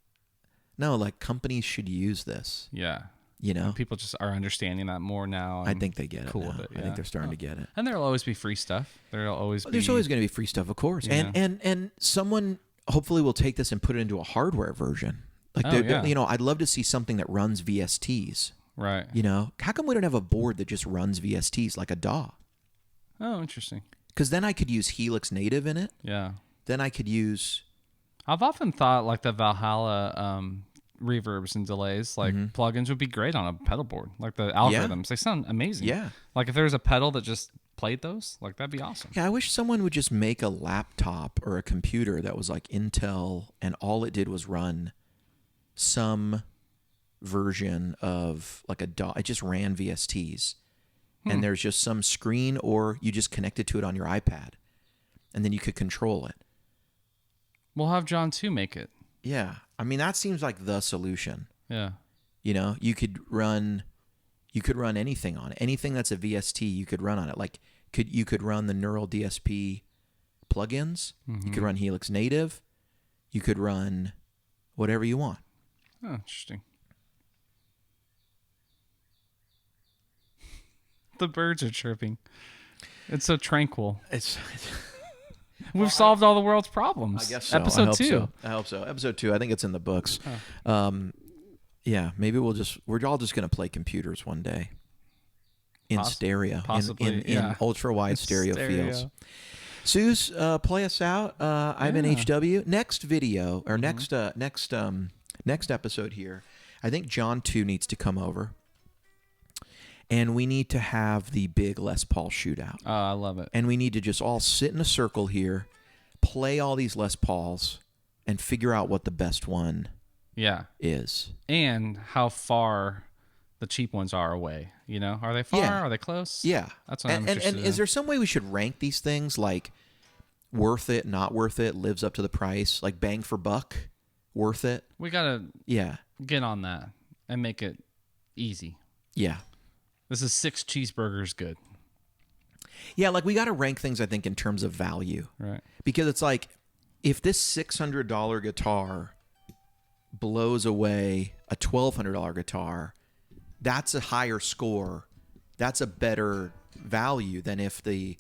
no, like companies should use this. Yeah. And people just are understanding that more now. I think they get it. Cool now. with it. Yeah. I think they're starting to get it. And there'll always be free stuff. There's always going to be free stuff, of course. Yeah. And someone hopefully will take this and put it into a hardware version. Like I'd love to see something that runs VSTs. Right. How come we don't have a board that just runs VSTs like a DAW? Oh, interesting. Because then I could use Helix Native in it. Yeah. Then I could use. I've often thought like the Valhalla reverbs and delays, like plugins would be great on a pedal board. Like the algorithms, they sound amazing. Yeah. Like if there was a pedal that just played those, like that'd be awesome. Yeah, I wish someone would just make a laptop or a computer that was like Intel and all it did was run some version of like a DAW. It just ran VSTs. And there's just some screen, or you just connect it to it on your iPad and then you could control it. We'll have John 2 make it. Yeah. I mean, that seems like the solution. Yeah. You could run anything on it. Anything that's a VST, you could run on it. Like you could run the Neural DSP plugins. You could run Helix Native. You could run whatever you want. Oh, interesting. The birds are chirping. It's so tranquil. We've solved all the world's problems. I guess so. Episode 2. I hope so. Episode 2. I think it's in the books. Yeah, maybe we're all just gonna play computers one day. In stereo, possibly, in ultra wide stereo fields. Sooze, play us out. I've been HW. Next video or next episode here. I think John 2 needs to come over, and we need to have the big Les Paul shootout. Oh, I love it. And we need to just all sit in a circle here, play all these Les Pauls, and figure out what the best one is. And how far the cheap ones are away. You know, are they far? Yeah. Are they close? Yeah. That's what I'm interested in. Is there some way we should rank these things, like worth it, not worth it, lives up to the price, like bang for buck, worth it? We got to get on that and make it easy. Yeah. This is 6 cheeseburgers good. Yeah, like we got to rank things, I think, in terms of value. Right. Because it's like, if this $600 guitar blows away a $1,200 guitar, that's a higher score. That's a better value than if the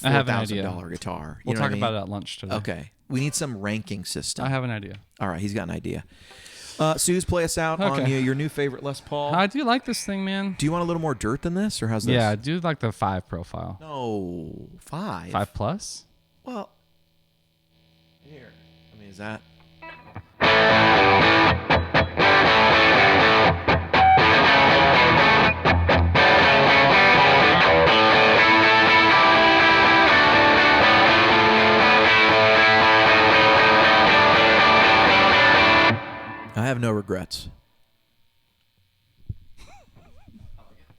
$4,000 guitar. We'll talk about it at lunch today. Okay. We need some ranking system. I have an idea. All right, he's got an idea. Sooze, play us out on your new favorite Les Paul. I do like this thing, man. Do you want a little more dirt than this, or how's this? Yeah, I do like the 5 profile. No, 5. 5 plus? Well, here. I mean, is that... I have no regrets.